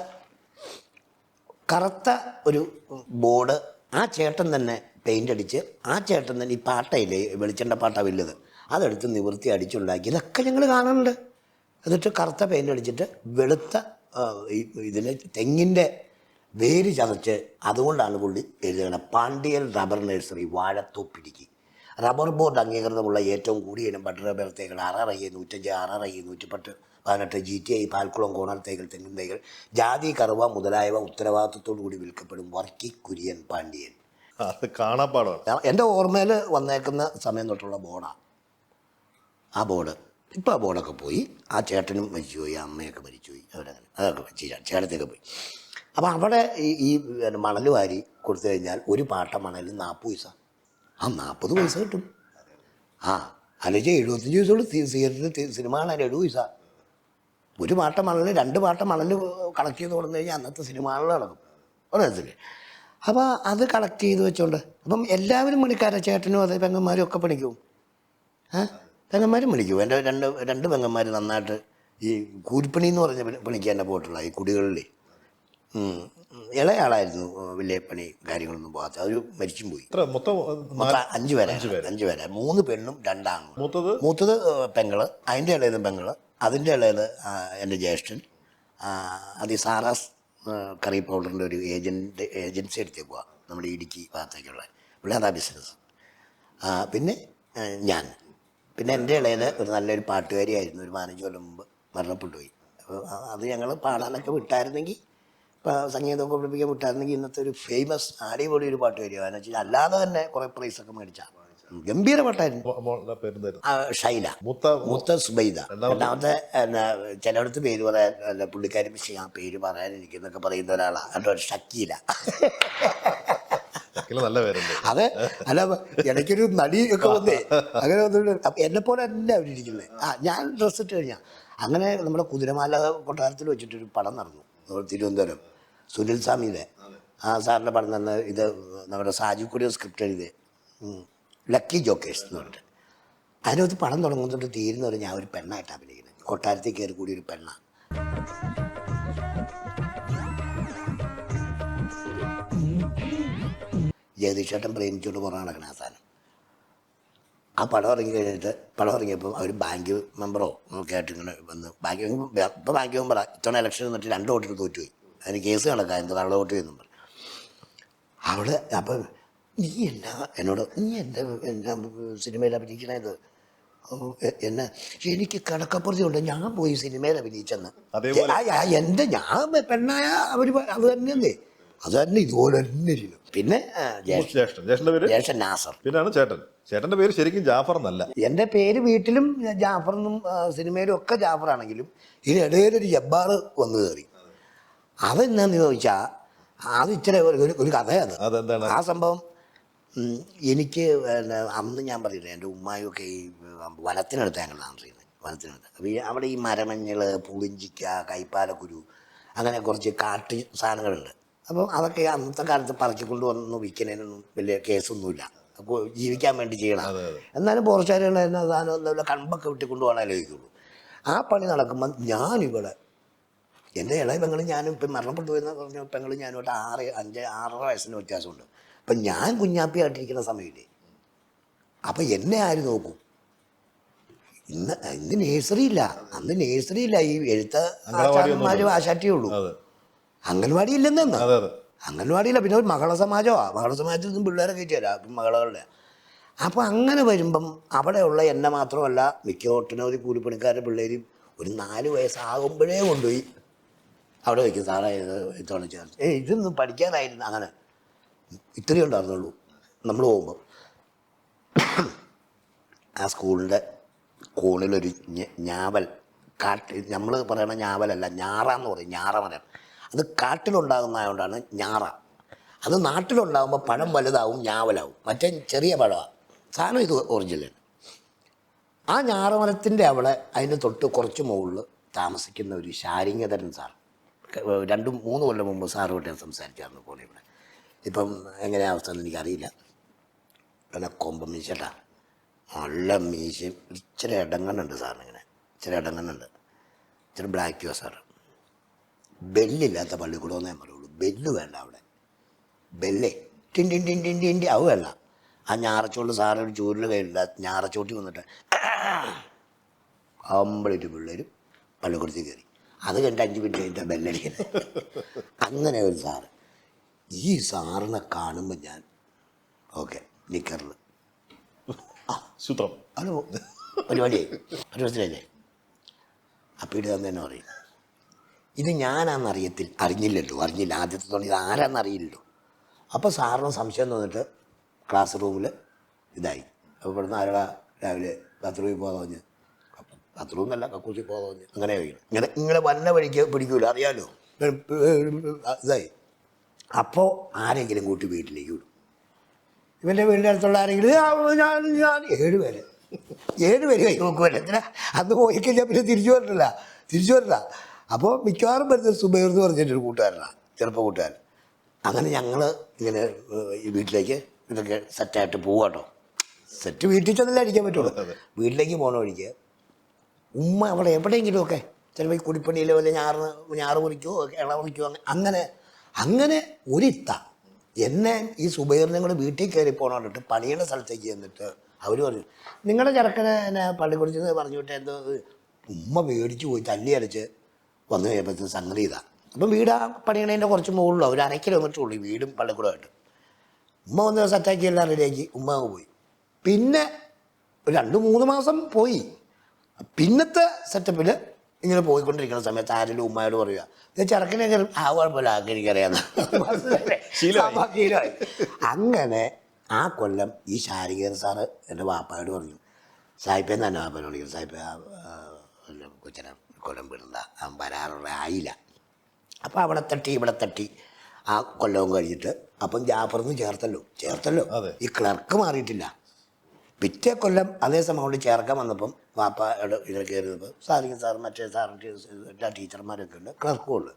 കറുത്ത ഒരു ബോർഡ്. ആ ചേട്ടൻ തന്നെ പെയിൻ്റ് അടിച്ച്, ആ ചേട്ടൻ തന്നെ ഈ പാട്ടയില്ലേ, വെളിച്ചെണ്ണ പാട്ട വലുത്, അതെടുത്ത് നിവൃത്തി അടിച്ചുണ്ടാക്കി. ഇതൊക്കെ ഞങ്ങൾ കാണുന്നുണ്ട്. എന്നിട്ട് കറുത്ത പെയിൻ്റ് അടിച്ചിട്ട് വെളുത്ത ഇതിന് തെങ്ങിൻ്റെ വേര് ചതച്ച്, അതുകൊണ്ടാണ് പുള്ളി എഴുതുന്നത് പാണ്ഡ്യൻ റബ്ബർ നഴ്സറി വാഴത്തോപ്പിടിക്ക്. റബ്ബർ ബോർഡ് അംഗീകൃതമുള്ള ഏറ്റവും കൂടിയ ഇനം ബഡ് റബ്ബർ തൈകൾ 6 105 6 110 18 GTI പാൽക്കുളം കോണൽ തൈകൾ, തെങ്ങിൻ തൈകൾ, ജാതി, കറുവ മുതലായവ ഉത്തരവാദിത്വത്തോടു കൂടി വിൽക്കപ്പെടും. വർക്കി കുര്യൻ പാണ്ഡ്യൻ. അത് കാണാപ്പാടാണ്. എൻ്റെ ഓർമ്മയിൽ വന്നേക്കുന്ന സമയം തൊട്ടുള്ള ബോർഡാണ് ആ ബോർഡ്. ഇപ്പോൾ ആ ബോർഡൊക്കെ പോയി. ആ ചേട്ടനും മരിച്ചുപോയി, അമ്മയൊക്കെ മരിച്ചുപോയി, അവരങ്ങനെ അതൊക്കെ വെച്ച് ചേട്ടത്തൊക്കെ പോയി. അപ്പോൾ അവിടെ ഈ മണൽ വാരി കൊടുത്തു കഴിഞ്ഞാൽ ഒരു പാട്ട മണലിന് 40 പൈസ. ആ 40 പൈസ കിട്ടും. അല്ലെങ്കിൽ 75 പൈസ ഉള്ളൂ. സിനിമ കാണാൻ 70 പൈസ. ഒരു പാട്ട മണൽ 2 പാട്ട മണൽ കളക്ട് ചെയ്ത് കൊടുത്തു കഴിഞ്ഞാൽ അന്നത്തെ സിനിമകളിൽ നടക്കും ഒരത്തിൽ. അപ്പോൾ അത് കളക്ട് ചെയ്ത് വെച്ചോണ്ട് അപ്പം എല്ലാവരും പണിക്കാരാ, ചേട്ടനും അതേ പെങ്ങന്മാരും ഒക്കെ പണിക്കും. പെങ്ങന്മാരും പണിക്കും. എൻ്റെ രണ്ട് പെങ്ങന്മാർ നന്നായിട്ട് ഈ കൂലിപ്പണി എന്ന് പറഞ്ഞ പണിക്ക് തന്നെ പോയിട്ടുള്ള ഈ കുടികളിൽ. ഇളയാളായിരുന്നു വലിയ പണി കാര്യങ്ങളൊന്നും പോകാത്ത, അവർ മരിച്ചും പോയി. മൊത്തം 5 പേരെ 3 പെണ്ണും 2 ആണും. മൂത്തത് പെങ്ങള്, അതിൻ്റെ ഇളയത് പെങ്ങള്, അതിൻ്റെ ഇളയത് എൻ്റെ ജ്യേഷ്ഠൻ. അത് ഈ സാറാസ് കറി പൗഡറിൻ്റെ ഒരു ഏജൻസി എടുത്തേക്കുക നമ്മുടെ ഇടുക്കി ഭാഗത്തേക്കുള്ള പുള്ളി, അതാ ബിസിനസ്. പിന്നെ ഞാൻ, പിന്നെ എൻ്റെ ഇളയത് ഒരു നല്ലൊരു പാട്ടുകാരിയായിരുന്നു. ഒരു 15 കൊല്ലം മുമ്പ് മരണപ്പെട്ടു പോയി. അപ്പോൾ അത് ഞങ്ങൾ പാടാനൊക്കെ വിട്ടായിരുന്നെങ്കിൽ, ഇപ്പോൾ സംഗീതമൊക്കെ പഠിപ്പിക്കാൻ വിട്ടായിരുന്നെങ്കിൽ ഇന്നത്തെ ഒരു ഫേമസ് അടിപൊളി ഒരു പാട്ടുകാരിയാണ്. എന്ന് വെച്ചാൽ അല്ലാതെ തന്നെ കുറേ പ്രൈസൊക്കെ മേടിച്ചാൽ ഗംഭീര പാട്ടായിരുന്നു. ഷൈല, മൂത്ത സുബൈദ, രണ്ടാമത്തെ ചിലയിടത്ത് പേര് പറയാൻ പുള്ളിക്കാരി പക്ഷേ ആ പേര് പറയാനിരിക്കുന്നൊക്കെ പറയുന്ന ഒരാളാണ്. കേട്ടോ, ഷക്കീല. നല്ല പേരുണ്ട്. അതെ, അല്ല ഇടയ്ക്കൊരു നടി ഒക്കെ വന്നേ അങ്ങനെ വന്നിട്ട് എന്നെ പോലെ അല്ല അവരിയ്ക്കുന്നത്. ഞാൻ ഡ്രസ്സ് ഇട്ട് കഴിഞ്ഞാൽ അങ്ങനെ നമ്മുടെ കുതിരമാല കൊട്ടാരത്തിൽ വെച്ചിട്ടൊരു പടം നടന്നു തിരുവനന്തപുരം. സുനിൽ സ്വാമിയുടെ സാറിൻ്റെ പടം തന്നെ. ഇത് നമ്മുടെ സാജിക്കൂടിയ സ്ക്രിപ്റ്റ് എഴുതിയത് ലക്കി ജോക്കേഴ്സ് എന്ന് പറഞ്ഞിട്ട്. അതിനകത്ത് പടം തുടങ്ങുന്നിട്ട് തീരുന്നവരെ ഞാൻ ഒരു പെണ്ണായിട്ട് അഭിനയിക്കുന്നത്. കൊട്ടാരത്തിൽ കയറി കൂടി ഒരു പെണ്ണാണ്. ജഗദീഷേട്ടൻ പ്രേമിച്ചുകൊണ്ട് കുറേ നടക്കണം ആ സാധനം. ആ പടം ഇറങ്ങി കഴിഞ്ഞിട്ട് പടം ഇറങ്ങിയപ്പോൾ അവർ ബാങ്ക് മെമ്പറോ ഒക്കെ ആയിട്ട് ഇങ്ങനെ വന്ന് ഇപ്പോൾ ബാങ്ക് മെമ്പറാണ്. ഇത്തവണ ഇലക്ഷൻ നിന്നിട്ട് 2 വോട്ടിന് തോറ്റുപോയി. അതിന് കേസ് കണക്കാം, എന്ത് കള്ള വോട്ട് ചെയ്യുന്നു പറഞ്ഞു. അവിടെ അപ്പം നീ എന്നോട് നീ എൻ്റെ സിനിമയിൽ അഭിനയിക്കണത് എന്നെ എനിക്ക് കണക്കപ്പുറത്തുണ്ട്. ഞാൻ പോയി സിനിമയിൽ അഭിനയിച്ചെന്ന്. എൻ്റെ ഞാൻ പെണ്ണായ അവർ അത് തന്നെയല്ലേ, അത് തന്നെ ഇതുപോലെ തന്നെ ഇരിക്കും. പിന്നെ ജ്യേഷ്ഠൻ നാസർ. പിന്നെയാണ് ചേട്ടൻ്റെ പേര് ശരിക്കും ജാഫർ എന്നല്ല. എൻ്റെ പേര് വീട്ടിലും ജാഫറെന്നും സിനിമയിലും ഒക്കെ ജാഫറാണെങ്കിലും ഇതിനിടയിലൊരു ജബ്ബാർ വന്നു കയറി. അതെന്നാന്ന് ചോദിച്ചാൽ അത് ഇച്ചിരി ഒരു കഥയാണ്. ആ സംഭവം എനിക്ക് അന്ന് ഞാൻ പറഞ്ഞില്ലേ, എൻ്റെ ഉമ്മായൊക്കെ ഈ വനത്തിനടുത്ത് ഞങ്ങൾ താമസിക്കുന്നത്. വനത്തിനടുത്ത് അപ്പോൾ അവിടെ ഈ മരമഞ്ഞൾ, പുളിഞ്ചിക്ക, കൈപ്പാലക്കുരു, അങ്ങനെ കുറച്ച് കാട്ട് സാധനങ്ങളുണ്ട്. അപ്പം അതൊക്കെ അന്നത്തെ കാലത്ത് പറിച്ചുകൊണ്ട് വന്ന് വിൽക്കുന്നതിനൊന്നും വലിയ കേസൊന്നുമില്ല. അപ്പോൾ ജീവിക്കാൻ വേണ്ടി ചെയ്യണം. എന്നാലും പോർച്ചാരുണ്ടായിരുന്ന സാധനം ഒന്നുമില്ല, കൺപൊക്കെ വിട്ടിക്കൊണ്ട് പോകാനല്ലേ ചോദിക്കുള്ളൂ. ആ പണി നടക്കുമ്പം ഞാനിവിടെ എൻ്റെ ഇളയ പെങ്ങളും ഞാനും ഇപ്പം മരണപ്പെട്ടു പോയെന്ന് പറഞ്ഞ പെങ്ങളും ഞാനുമായിട്ട് 6 വയസ്സിന് വ്യത്യാസമുണ്ട്. അപ്പം ഞാൻ കുഞ്ഞാപ്പിയായിട്ടിരിക്കുന്ന സമയമില്ലേ, അപ്പം എന്നെ ആര് നോക്കും? ഇന്ന് നേഴ്സറി ഇല്ല, അന്ന് നേഴ്സറി ഇല്ല. ഈ എഴുത്ത ആശാന്മാരും ആശാറ്റിയേ ഉള്ളൂ. അംഗൻവാടി ഇല്ലെന്ന്. അംഗൻവാടിയില്ല. പിന്നെ ഒരു മകള സമാജമാണ്. മകള സമാജത്തിൽ നിന്നും പിള്ളേരെ കയറ്റി തരാം, അപ്പം മകളുടെ. അപ്പോൾ അങ്ങനെ വരുമ്പം അവിടെയുള്ള എന്നെ മാത്രമല്ല മിക്ക ഒട്ടനവധി കൂലിപ്പണിക്കാരുടെ പിള്ളേരും ഒരു 4 വയസ്സാകുമ്പോഴേ കൊണ്ടുപോയി അവിടെ വയ്ക്കും. സാറേ ഇത്തവണ ചേർത്ത് ഇതൊന്നും പഠിക്കാനായിരുന്നു. അങ്ങനെ ഇത്രയും ഉണ്ടായിരുന്നുള്ളൂ. നമ്മൾ പോകുമ്പോൾ ആ സ്കൂളിൻ്റെ കോണിലൊരു ഞാവൽ, നമ്മൾ പറയണ ഞാവലല്ല, ഞാറാന്ന് പറയും. ഞാറ മരം. അത് കാട്ടിലുണ്ടാകുന്നതുകൊണ്ടാണ് ഞാറ. അത് നാട്ടിലുണ്ടാകുമ്പോൾ പഴം വലുതാവും, ഞാവലാവും. മറ്റേ ചെറിയ പഴമാണ് സാധനം. ഇത് ഒറിജിനൽ. ആ ഞാറമരത്തിൻ്റെ അവിടെ അതിന് തൊട്ട് കുറച്ച് മുകളിൽ താമസിക്കുന്ന ഒരു ശാരിംഗധരൻ സാർ. 2-3 കൊല്ലം മുമ്പ് സാറുമായിട്ട് ഞാൻ സംസാരിച്ചായിരുന്നു പോലെ. ഇവിടെ ഇപ്പം എങ്ങനെയാണ് അവസ്ഥ എന്ന് എനിക്കറിയില്ല. പിന്നെ കൊമ്പം മീശട്ടാ, നല്ല മീശയും ഇച്ചിരി ഇടങ്ങണ്ണുണ്ട് സാറിനിങ്ങനെ, ഇച്ചിരി ഇടങ്ങണ്ണുണ്ട്, ഇച്ചിരി ബ്ലാക്കുവാ സാറ്. ബെല്ലില്ലാത്ത പള്ളിക്കൂടമെന്നേ ഞാൻ പറയുള്ളൂ. ബെല്ല് വേണ്ട അവിടെ. ബെല്ലേ ടിൻറ്റി അത് വേണ്ട. ആ ഞാറച്ചോണ്ട് സാറൊരു ചൂരിൽ കയ്യിലില്ല, ഞാറച്ചോട്ടി വന്നിട്ട് കംപ്ലീറ്റ് പിള്ളേരും പള്ളിക്കൂടത്തിൽ കയറി. അത് കണ്ട് 5 മിനിറ്റ് കഴിഞ്ഞാൽ ബെല്ലടിക്കുന്നത്. അങ്ങനെ ഒരു സാറ്. ഈ സാറിനെ കാണുമ്പോൾ ഞാൻ ഓക്കെ നിക്കറിൽ സൂത്രം അത് പരിപാടിയായി. മനസ്സിലായില്ലേ? അപ്പം ഇത് തന്നെ പറയും, ഇത് ഞാനാണെന്നറിഞ്ഞില്ല. ആദ്യത്തെ തോന്നി ഇത് ആരാന്നറിയില്ലല്ലോ. അപ്പോൾ സാറിന് സംശയം തോന്നിട്ട് ക്ലാസ് റൂമിൽ ഇതായി. അപ്പോൾ ഇവിടുന്ന് ആരാ രാവിലെ ബാത്റൂമിൽ പോകാൻ തോന്നി, ബാത്റൂമിലല്ല കക്കൂസിൽ പോകാൻ തോന്നി, അങ്ങനെ കഴിയും. ഇങ്ങനെ വന്ന വഴിക്ക് പിടിക്കൂല, അറിയാമല്ലോ. ഇതായി. അപ്പോൾ ആരെങ്കിലും കൂട്ടി വീട്ടിലേക്ക് വിടും. ഇവൻ്റെ വീടിൻ്റെ അടുത്തുള്ള ആരെങ്കിലും ഞാൻ 7 പേര് കൈ നോക്കുമല്ലോ. എന്തിനാ? അന്ന് പോയി കഴിഞ്ഞാൽ പിന്നെ തിരിച്ചു വരത്തില്ല. തിരിച്ചു വരില്ല. അപ്പോൾ മിക്കവാറും വരുന്നത് സുബൈർ എന്ന് പറഞ്ഞിട്ടൊരു കൂട്ടുകാരനാണ്, ചെറുപ്പ കൂട്ടുകാരൻ. അങ്ങനെ ഞങ്ങൾ ഇങ്ങനെ ഈ വീട്ടിലേക്ക് ഇതൊക്കെ സെറ്റായിട്ട് പോവാട്ടോ. സെറ്റ് വീട്ടിൽ ചെന്നല്ലേ അടിക്കാൻ പറ്റുള്ളൂ. വീട്ടിലേക്ക് പോകണ വഴിക്ക് ഉമ്മ അവിടെ എവിടെയെങ്കിലുമൊക്കെ ചിലപ്പോൾ ഈ കുടിപ്പണിയിലോ വല്ല ഞാറ് മുറിക്കുമോ ഇള മുറിക്കുമോ അങ്ങനെ ഒരിത്ത എന്നെ ഈ സുബൈറിനെ കൂടെ വീട്ടിൽ കയറി പോകണോണ്ടിട്ട് പണിയുടെ സ്ഥലത്തേക്ക് ചെന്നിട്ട് അവർ പറഞ്ഞു, നിങ്ങളുടെ ചെറുക്കനെ എന്നെ പള്ളിക്കുറിച്ച് പറഞ്ഞു വിട്ട് എന്തോ. ഉമ്മ മേടിച്ച് പോയി തല്ലി അടിച്ച് വന്നു കഴിയുമ്പോഴത്തേന് സംഗതി ഇതാണ്. അപ്പം വീട് ആ പണിയണേൻ്റെ കുറച്ച് മുകളിലോ ഒരു 1/2 കിലോമീറ്റർ ഉള്ളൂ വീടും പള്ളിക്കൂടമായിട്ട്. ഉമ്മ വന്ന് സെറ്റാക്കി എല്ലാം റെഡിയാക്കി ഉമ്മ പോയി. പിന്നെ ഒരു 2-3 മാസം പോയി. പിന്നത്തെ സെറ്റപ്പിൽ ഇങ്ങനെ പോയിക്കൊണ്ടിരിക്കുന്ന സമയത്ത് ആരെങ്കിലും ഉമ്മയോട് പറയുക, ഇത് ചെറുക്കനൊക്കെ ആ കുഴപ്പമില്ല ആക്കി എനിക്കറിയാമെന്ന്. ശീലമായി. അങ്ങനെ ആ കൊല്ലം ഈ ശാരികേർ സാറ് എൻ്റെ വാപ്പായോട് പറഞ്ഞു, സായിപ്പേന്ന് തന്നെ വാപ്പായോട് വിളിക്കുന്നു, സായിപ്പ കൊച്ചനെ കൊല്ലം വിടുന്ന വരാറുള്ള ആയില്ല. അപ്പോൾ അവിടെ തട്ടി ഇവിടെ തട്ടി ആ കൊല്ലവും കഴിഞ്ഞിട്ട് അപ്പം ജാഫറിന്ന് ചേർത്തല്ലോ ഈ ക്ലർക്ക് മാറിയിട്ടില്ല. പിറ്റേ കൊല്ലം അതേ സമയം കൊണ്ട് ചേർക്കാൻ വന്നപ്പം വാപ്പയുടെ ഇതിൽ കയറിയപ്പോൾ സാറിങ് സാർ മറ്റേ സാറിൻ്റെ എല്ലാ ടീച്ചർമാരൊക്കെ ഉണ്ട്, ക്ലർക്കും ഉണ്ട്.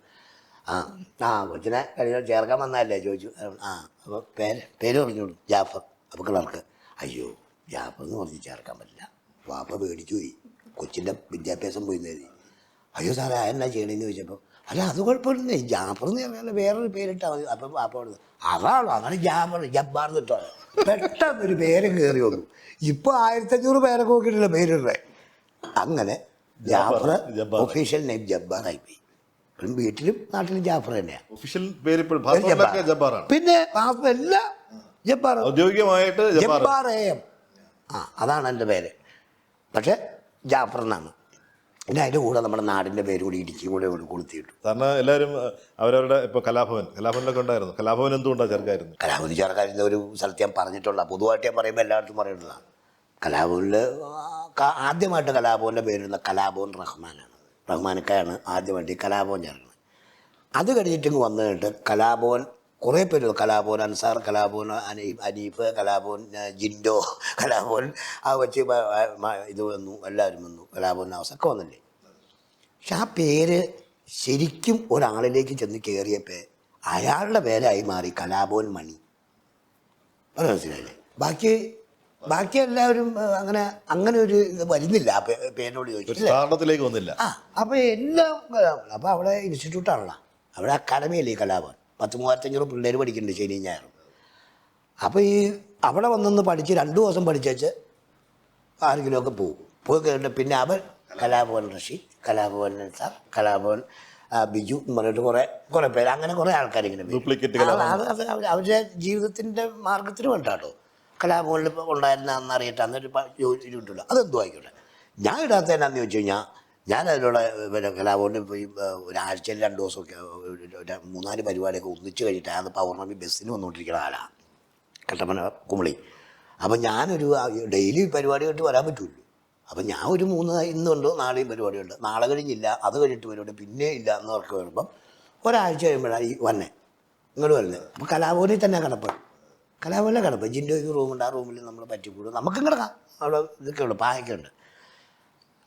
കൊച്ചിനെ കഴിഞ്ഞ ചേർക്കാൻ വന്നതല്ലേ ചോദിച്ചു. അപ്പോൾ പേര് പറഞ്ഞോളൂ, ജാഫർ. അപ്പോൾ ക്ലർക്ക്, അയ്യോ ജാഫർ എന്ന് പറഞ്ഞ് ചേർക്കാൻ പറ്റില്ല. വാപ്പ പേടിച്ചു പോയി, കൊച്ചിൻ്റെ വിദ്യാഭ്യാസം പോയി നേരി. അയ്യോ സാറേ എന്നാ ചെയ്യണമെന്ന് ചോദിച്ചപ്പോൾ, അല്ല അത് കുഴപ്പമില്ല, ജാഫർ എന്ന് പറഞ്ഞാൽ വേറൊരു പേരിട്ടാൽ മതി. അപ്പം വാപ്പ പറഞ്ഞു, അതാണോ അങ്ങനെ ജബ്ബാർ എന്നിട്ടോ. പെട്ടെന്നൊരു പേര് കയറി വന്നു. ഇപ്പോൾ 1500 പേരൊക്കെ നോക്കിയിട്ടില്ല പേരിടേ. അങ്ങനെ ജാഫർ ഒഫീഷ്യൽ നെയിം ജബ്ബാറായിപ്പോയി. ഇപ്പോഴും വീട്ടിലും നാട്ടിലും ജാഫർ തന്നെയാണ് ഒഫീഷ്യൽ പേര്. പിന്നെ എല്ലാ ജബ്ബാർ ഔദ്യോഗികമായിട്ട് ജബ്ബാറേയം. അതാണ് എൻ്റെ പേര്. പക്ഷേ ജാഫർ എന്നാണ്. പിന്നെ അതിൻ്റെ കൂടെ നമ്മുടെ നാടിൻ്റെ പേര് കൂടി ഇടുക്കിയും കൂടെ കൊളുത്തിയിട്ടു. കാരണം എല്ലാവരും അവരവരുടെ ഇപ്പോൾ കലാഭവനിലൊക്കെ ഉണ്ടായിരുന്നു. കലാഭവൻ എന്തുകൊണ്ടാണ് ചേർക്കായിരുന്നു? കലാഭവൻ ചേർക്കാരുന്ന ഒരു സ്ഥലത്ത് ഞാൻ പറഞ്ഞിട്ടുള്ള, പൊതുവായിട്ട് ഞാൻ പറയുമ്പോൾ എല്ലായിടത്തും പറയുന്നതാണ്. കലാഭവനിൽ ആദ്യമായിട്ട് കലാഭവൻ്റെ പേരിടുന്ന കലാഭവൻ റഹ്മാനക്കാണ് ആദ്യമായിട്ട് ഈ കലാഭവൻ ചേർക്കുന്നത്. അത് കഴിഞ്ഞിട്ട് വന്നു കഴിഞ്ഞിട്ട് കലാഭവൻ കുറേ പേര്, കലാഭവൻ അൻസാർ, കലാഭവൻ അനീഫ്, കലാഭവൻ ജിൻഡോ, കലാഭവൻ വെച്ച് ഇത് വന്നു, എല്ലാവരും വന്നു, കലാഭവൻ അവസൊക്കെ വന്നില്ലേ. പക്ഷെ ആ പേര് ശരിക്കും ഒരാളിലേക്ക് ചെന്ന് കയറിയപ്പോൾ അയാളുടെ പേരായി മാറി കലാഭവൻ മണി. അത് മനസ്സിലായില്ലേ? ബാക്കി എല്ലാവരും അങ്ങനെ ഒരു ഇത് വരുന്നില്ല ആ പേരിനോട് ചോദിച്ചിട്ടിലേക്ക് വന്നില്ല. അപ്പോൾ എല്ലാം അപ്പോൾ അവിടെ ഇൻസ്റ്റിറ്റ്യൂട്ടാണല്ലോ, അവിടെ അക്കാഡമിയല്ലേ ഈ കലാഭവൻ. 10,000-1500 പിള്ളേർ പഠിക്കുന്നുണ്ട് ശനിയും ഞായറും. അപ്പോൾ ഈ അവിടെ വന്നൊന്ന് പഠിച്ച് 2 ദിവസം പഠിച്ചേച്ച് ആരെങ്കിലുമൊക്കെ പോയി കഴിഞ്ഞിട്ട് പിന്നെ അവൻ കലാഭവൻ റഷീദ്, കലാഭവൻ സാർ, കലാഭവൻ ബിജു എന്ന് പറഞ്ഞിട്ട് കുറേ പേര്, അങ്ങനെ കുറേ ആൾക്കാരിങ്ങനെ അവരുടെ ജീവിതത്തിൻ്റെ മാർഗത്തിന് വേണ്ടാട്ടോ കലാഭവനിൽ ഉണ്ടായിരുന്ന അന്നറിയട്ടെ അന്നൊരു ജോലി കിട്ടില്ല. അതെന്തോ ആയിക്കോട്ടെ. ഞാൻ ഇടാത്ത എന്നാന്ന് ചോദിച്ചു കഴിഞ്ഞാൽ ഞാൻ അതിലുള്ള പിന്നെ കലാഭവനിൽ പോയി ഒരാഴ്ചയിൽ 2 ദിവസമൊക്കെ 3-4 പരിപാടിയൊക്കെ ഒന്നിച്ച് കഴിഞ്ഞിട്ട് അയാൾ പൗർണമി ബസ്സിന് വന്നുകൊണ്ടിരിക്കുന്ന ആളാണ്, കട്ടപ്പന കുമളി. അപ്പം ഞാനൊരു ഡെയിലി പരിപാടി കേട്ട് വരാൻ പറ്റുമല്ലോ. അപ്പം ഞാൻ ഒരു 3 ഇന്നുണ്ടോ നാളെയും പരിപാടിയുണ്ട്, നാളെ കഴിഞ്ഞില്ല, അത് കഴിഞ്ഞിട്ട് പരിപാടി പിന്നെ ഇല്ല എന്നവർക്ക് വരുമ്പം ഒരാഴ്ച കഴിയുമ്പോഴാണ് ഈ ഇങ്ങോട്ട് വരുന്നത്. അപ്പോൾ കലാഭവനിൽ തന്നെ കലാഭവനിലെ കിടപ്പ് ജിൻഡോയ്ക്ക് റൂമുണ്ട്, ആ റൂമിൽ നമ്മൾ പറ്റിക്കൂടും, നമുക്കും കിടക്കാം, അവിടെ ഇതൊക്കെ ഉണ്ട്, പായൊക്കെ ഉണ്ട്,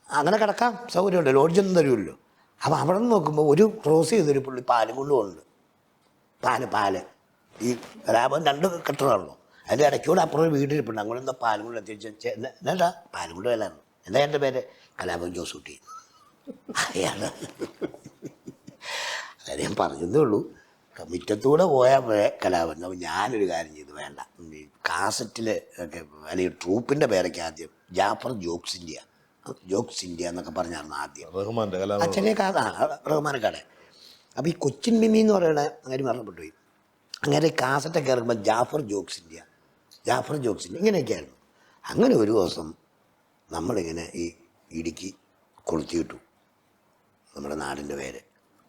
അങ്ങനെ കിടക്കാം, സൗകര്യമുണ്ട്, ലോഡ്ജൊന്നും തരുമല്ലോ. അപ്പോൾ അവിടെ നിന്ന് നോക്കുമ്പോൾ ഒരു ക്രോസ് ചെയ്തൊരു പുള്ളി പാലും കൊണ്ടുപോകുന്നുണ്ട്. പാല് ഈ കലാഭവൻ 2 കെട്ടിടമാണല്ലോ, അതിൻ്റെ ഇടയ്ക്കൂടെ അപ്പുറം വീട്ടിലിരിപ്പുണ്ട്. അങ്ങോട്ട് എന്താ പാലും കൊണ്ട് എത്തിച്ച് എന്നാ പാലും കൊണ്ട് വരാണ്. എന്താ എൻ്റെ പേര്? കലാഭവൻ ജോസൂട്ടി. അയാൾ അതായത് ഞാൻ പറഞ്ഞതേ ഉള്ളൂ. മുറ്റത്തൂടെ പോയാൽ കലാഭവൻ. അപ്പോൾ ഞാനൊരു കാര്യം ചെയ്തു, വേണ്ട ഈ കാസറ്റിൽ ഒക്കെ അല്ലെങ്കിൽ ട്രൂപ്പിൻ്റെ പേരൊക്കെ ആദ്യം ജാഫർ ജോക്സ് ഇന്ത്യ എന്നൊക്കെ പറഞ്ഞായിരുന്നു ആദ്യം അച്ഛനെ റഹ്മാനക്കാടെ. അപ്പോൾ ഈ കൊച്ചിൻ മിമി എന്ന് പറയുന്ന അങ്ങനെ മരണപ്പെട്ടു പോയി. അങ്ങനെ കാസറ്റൊക്കെ ഇറങ്ങുമ്പോൾ ജാഫർ ജോക്സ് ഇന്ത്യ ഇങ്ങനെയൊക്കെയായിരുന്നു. അങ്ങനെ ഒരു ദിവസം നമ്മളിങ്ങനെ ഈ ഇടുക്കി കൊളുത്തിയിട്ടു നമ്മുടെ നാടിൻ്റെ പേര്.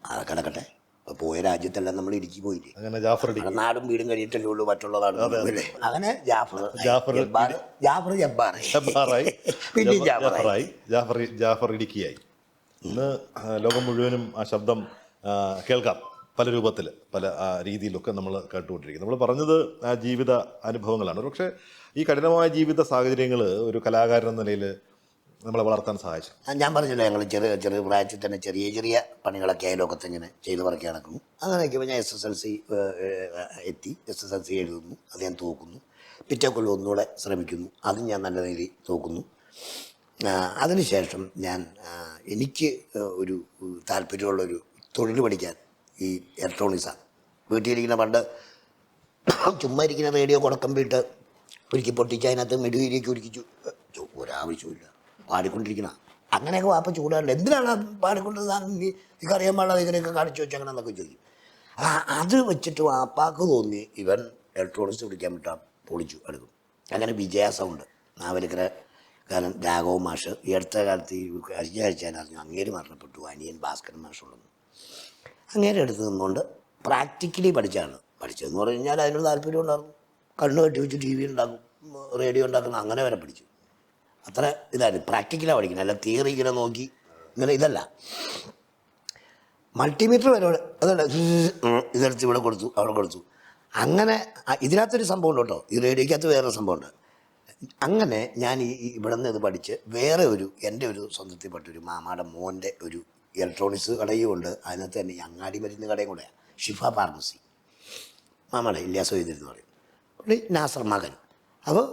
അത് കിടക്കട്ടെ, അപ്പോൾ പോയ രാജ്യത്തെല്ലാം നമ്മൾ ഇടുക്കി പോയില്ലേ, അങ്ങനെ നാടും വീടും കഴിഞ്ഞിട്ടല്ലേ ഉള്ളൂ മറ്റുള്ള നാടുകളല്ലേ. അങ്ങനെ ജാഫർ ഇടുക്കിയായി. ഇന്ന് ലോകം മുഴുവനും ആ ശബ്ദം കേൾക്കാം, പല രൂപത്തിൽ പല രീതിയിലൊക്കെ നമ്മൾ കേട്ടുകൊണ്ടിരിക്കും. നമ്മൾ പറഞ്ഞത് ആ ജീവിത അനുഭവങ്ങളാണ്. പക്ഷേ ഈ കഠിനമായ ജീവിത സാഹചര്യങ്ങൾ ഒരു കലാകാരൻ എന്ന നിലയിൽ നമ്മളെ വളർത്താൻ സഹായിച്ചു? ഞാൻ പറഞ്ഞല്ലോ, ഞങ്ങൾ ചെറിയ പ്രായത്തിൽ തന്നെ ചെറിയ പണികളൊക്കെ അയലോക്കത്ത് ഇങ്ങനെ ചെയ്ത് പറക്കി നടക്കുന്നു. അങ്ങനെ വയ്ക്കുമ്പോൾ ഞാൻ SSLC എത്തി. SSLC എഴുതുന്നു, അത് ഞാൻ തോക്കുന്നു. പിറ്റേ കൊല്ലം ഒന്നുകൂടെ ശ്രമിക്കുന്നു, അതും ഞാൻ നല്ല രീതിയിൽ തോക്കുന്നു. അതിനുശേഷം എനിക്ക് ഒരു താല്പര്യമുള്ളൊരു തൊഴിൽ പഠിക്കാൻ ഈ ഇലക്ട്രോണിക്സാണ്. വീട്ടിലിരിക്കുന്ന പണ്ട് ചുമ്മാ ഇരിക്കുന്ന റേഡിയോ കുടക്കമ്പിട്ട് ഒരുക്കി പൊട്ടിച്ച് അതിനകത്ത് മെഴുകിലേക്ക് ഒരുക്കിച്ചു, ഒരാവശ്യമില്ല, പാടിക്കൊണ്ടിരിക്കുന്ന. അങ്ങനെയൊക്കെ വാപ്പ ചൂടാറുണ്ട്. എന്തിനാണ് പാടിക്കൊണ്ടിരുന്നത്, എനിക്കറിയാൻ പാടില്ല, ഇങ്ങനെയൊക്കെ കാണിച്ചു വെച്ചങ്ങനെന്നൊക്കെ ചോദിക്കും. അത് വെച്ചിട്ട് വാപ്പാക്ക് തോന്നി ഇവൻ ഇലക്ട്രോണിക്സ് പിടിക്കാൻ വിട്ടാൽ പൊളിച്ചു എടുക്കും. അങ്ങനെ വിജയ സൗണ്ട് നാവലിക്കര കാരണം രാഘവ മാഷ് ഈ അടുത്ത കാലത്ത് ഈ അഴിഞ്ഞാഴ്ച അങ്ങേര് മരണപ്പെട്ടു, അനിയൻ ഭാസ്കരൻ മാഷുള്ളൂ. അങ്ങേരെ അടുത്ത് നിന്നുകൊണ്ട് പ്രാക്ടിക്കലി പഠിച്ചതെന്ന് പറഞ്ഞു കഴിഞ്ഞാൽ അതിനൊരു താല്പര്യം ഉണ്ടായിരുന്നു. കണ്ണ് കെട്ടി വെച്ച് TV ഉണ്ടാക്കും, റേഡിയോ ഉണ്ടാക്കുന്ന, അങ്ങനെ വരെ പഠിച്ചു. അത്ര ഇതായിരുന്നു, പ്രാക്ടിക്കലാണ് പഠിക്കുന്നത്, അല്ല തിയറി ഇങ്ങനെ നോക്കി ഇങ്ങനെ ഇതല്ല. മൾട്ടിമീറ്റർ വരെ അതല്ല, ഇതെടുത്ത് ഇവിടെ കൊടുത്തു അവിടെ കൊടുത്തു. അങ്ങനെ ഇതിനകത്തൊരു സംഭവം ഉണ്ട് കേട്ടോ, ഈ റേഡിയോക്കകത്ത് വേറൊരു സംഭവമുണ്ട്. അങ്ങനെ ഞാൻ ഇവിടെ നിന്ന് ഇത് പഠിച്ച് വേറെ എൻ്റെ ഒരു സ്വന്തത്തിൽപ്പെട്ടൊരു മാമാടെ മോൻ്റെ ഒരു ഇലക്ട്രോണിക്സ് കടയും ഉണ്ട്. അതിനകത്ത് തന്നെ ഈ അങ്ങാടി മരുന്ന് കടയും കൂടെയാണ്, ഷിഫ ഫാർമസി. മാമാടെ ഇല്യാസ് എന്ന് പറയും, പുള്ളി നാസർ മകൻ. അപ്പോൾ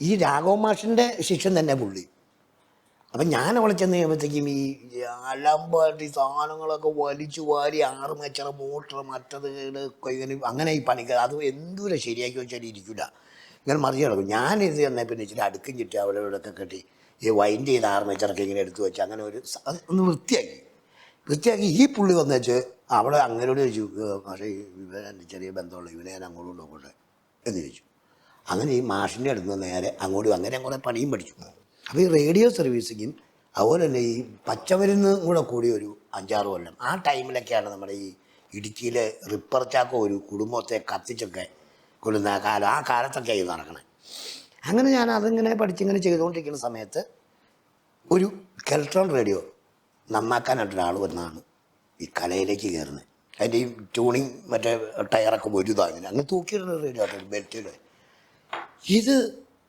ഈ രാഘവ മാഷിൻ്റെ ശിഷ്യൻ തന്നെ പുള്ളി. അപ്പം ഞാൻ അവിടെ ചെന്ന് കഴിയുമ്പോഴത്തേക്കും ഈ അലമ്പായിട്ട് ഈ സാധനങ്ങളൊക്കെ വലിച്ചു വാരി 6 മേച്ചറ മോട്ടർ മറ്റത് ഇങ്ങനെ അങ്ങനെ ഈ പണിക്ക് അത് എന്തൂരം ശരിയാക്കി വെച്ചാൽ ഇരിക്കില്ല, ഇങ്ങനെ മറിച്ച് കിടക്കും. ഞാനിത് തന്നെ പിന്നെ ഇച്ചിരി അടുക്കും ചുറ്റി അവിടെ ഇവിടെയൊക്കെ കെട്ടി ഈ വൈൻഡ് ചെയ്ത് 6 മേച്ചറൊക്കെ ഇങ്ങനെ എടുത്തു വെച്ച് അങ്ങനെ ഒന്ന് വൃത്തിയാക്കി ഈ പുള്ളി വന്നേച്ച് അവിടെ അങ്ങനോട് ചോദിച്ചു, പക്ഷേ ഇവൻ ചെറിയ ബന്ധമുള്ള ഇവനെ ഞാൻ അങ്ങോട്ടും നോക്കട്ടെ എന്ന് ചോദിച്ചു. അങ്ങനെ ഈ മാഷിൻ്റെ അടുത്ത് നേരെ അങ്ങോട്ടും അങ്ങനെ കുറേ പണിയും പഠിച്ചു. അപ്പോൾ ഈ റേഡിയോ സർവീസിങ്ങും അതുപോലെ തന്നെ ഈ പച്ചമരുന്ന് കൂടി ഒരു 5-6 കൊല്ലം. ആ ടൈമിലൊക്കെയാണ് നമ്മുടെ ഈ ഇടുക്കിയിലെ റിപ്പർ ചാക്കോ ഒരു കുടുംബത്തെ കത്തിച്ചൊക്കെ കൊല്ലുന്ന കാലം. ആ കാലത്തൊക്കെ ഇത് നടക്കണേ. അങ്ങനെ ഞാൻ അതിങ്ങനെ പഠിച്ചിങ്ങനെ ചെയ്തുകൊണ്ടിരിക്കുന്ന സമയത്ത് ഒരു കെൽട്രോൺ റേഡിയോ നന്നാക്കാനായിട്ടൊരാൾ വരുന്നതാണ് ഈ കലയിലേക്ക് കയറുന്നത്. അതിൻ്റെ ഈ ട്യൂണിങ് മറ്റേ ടയറൊക്കെ വലുതാണ്, അങ്ങനെ തൂക്കിയിടുന്ന റേഡിയോ ആയിട്ട് ബെൽറ്റിയുടെ. ഇത്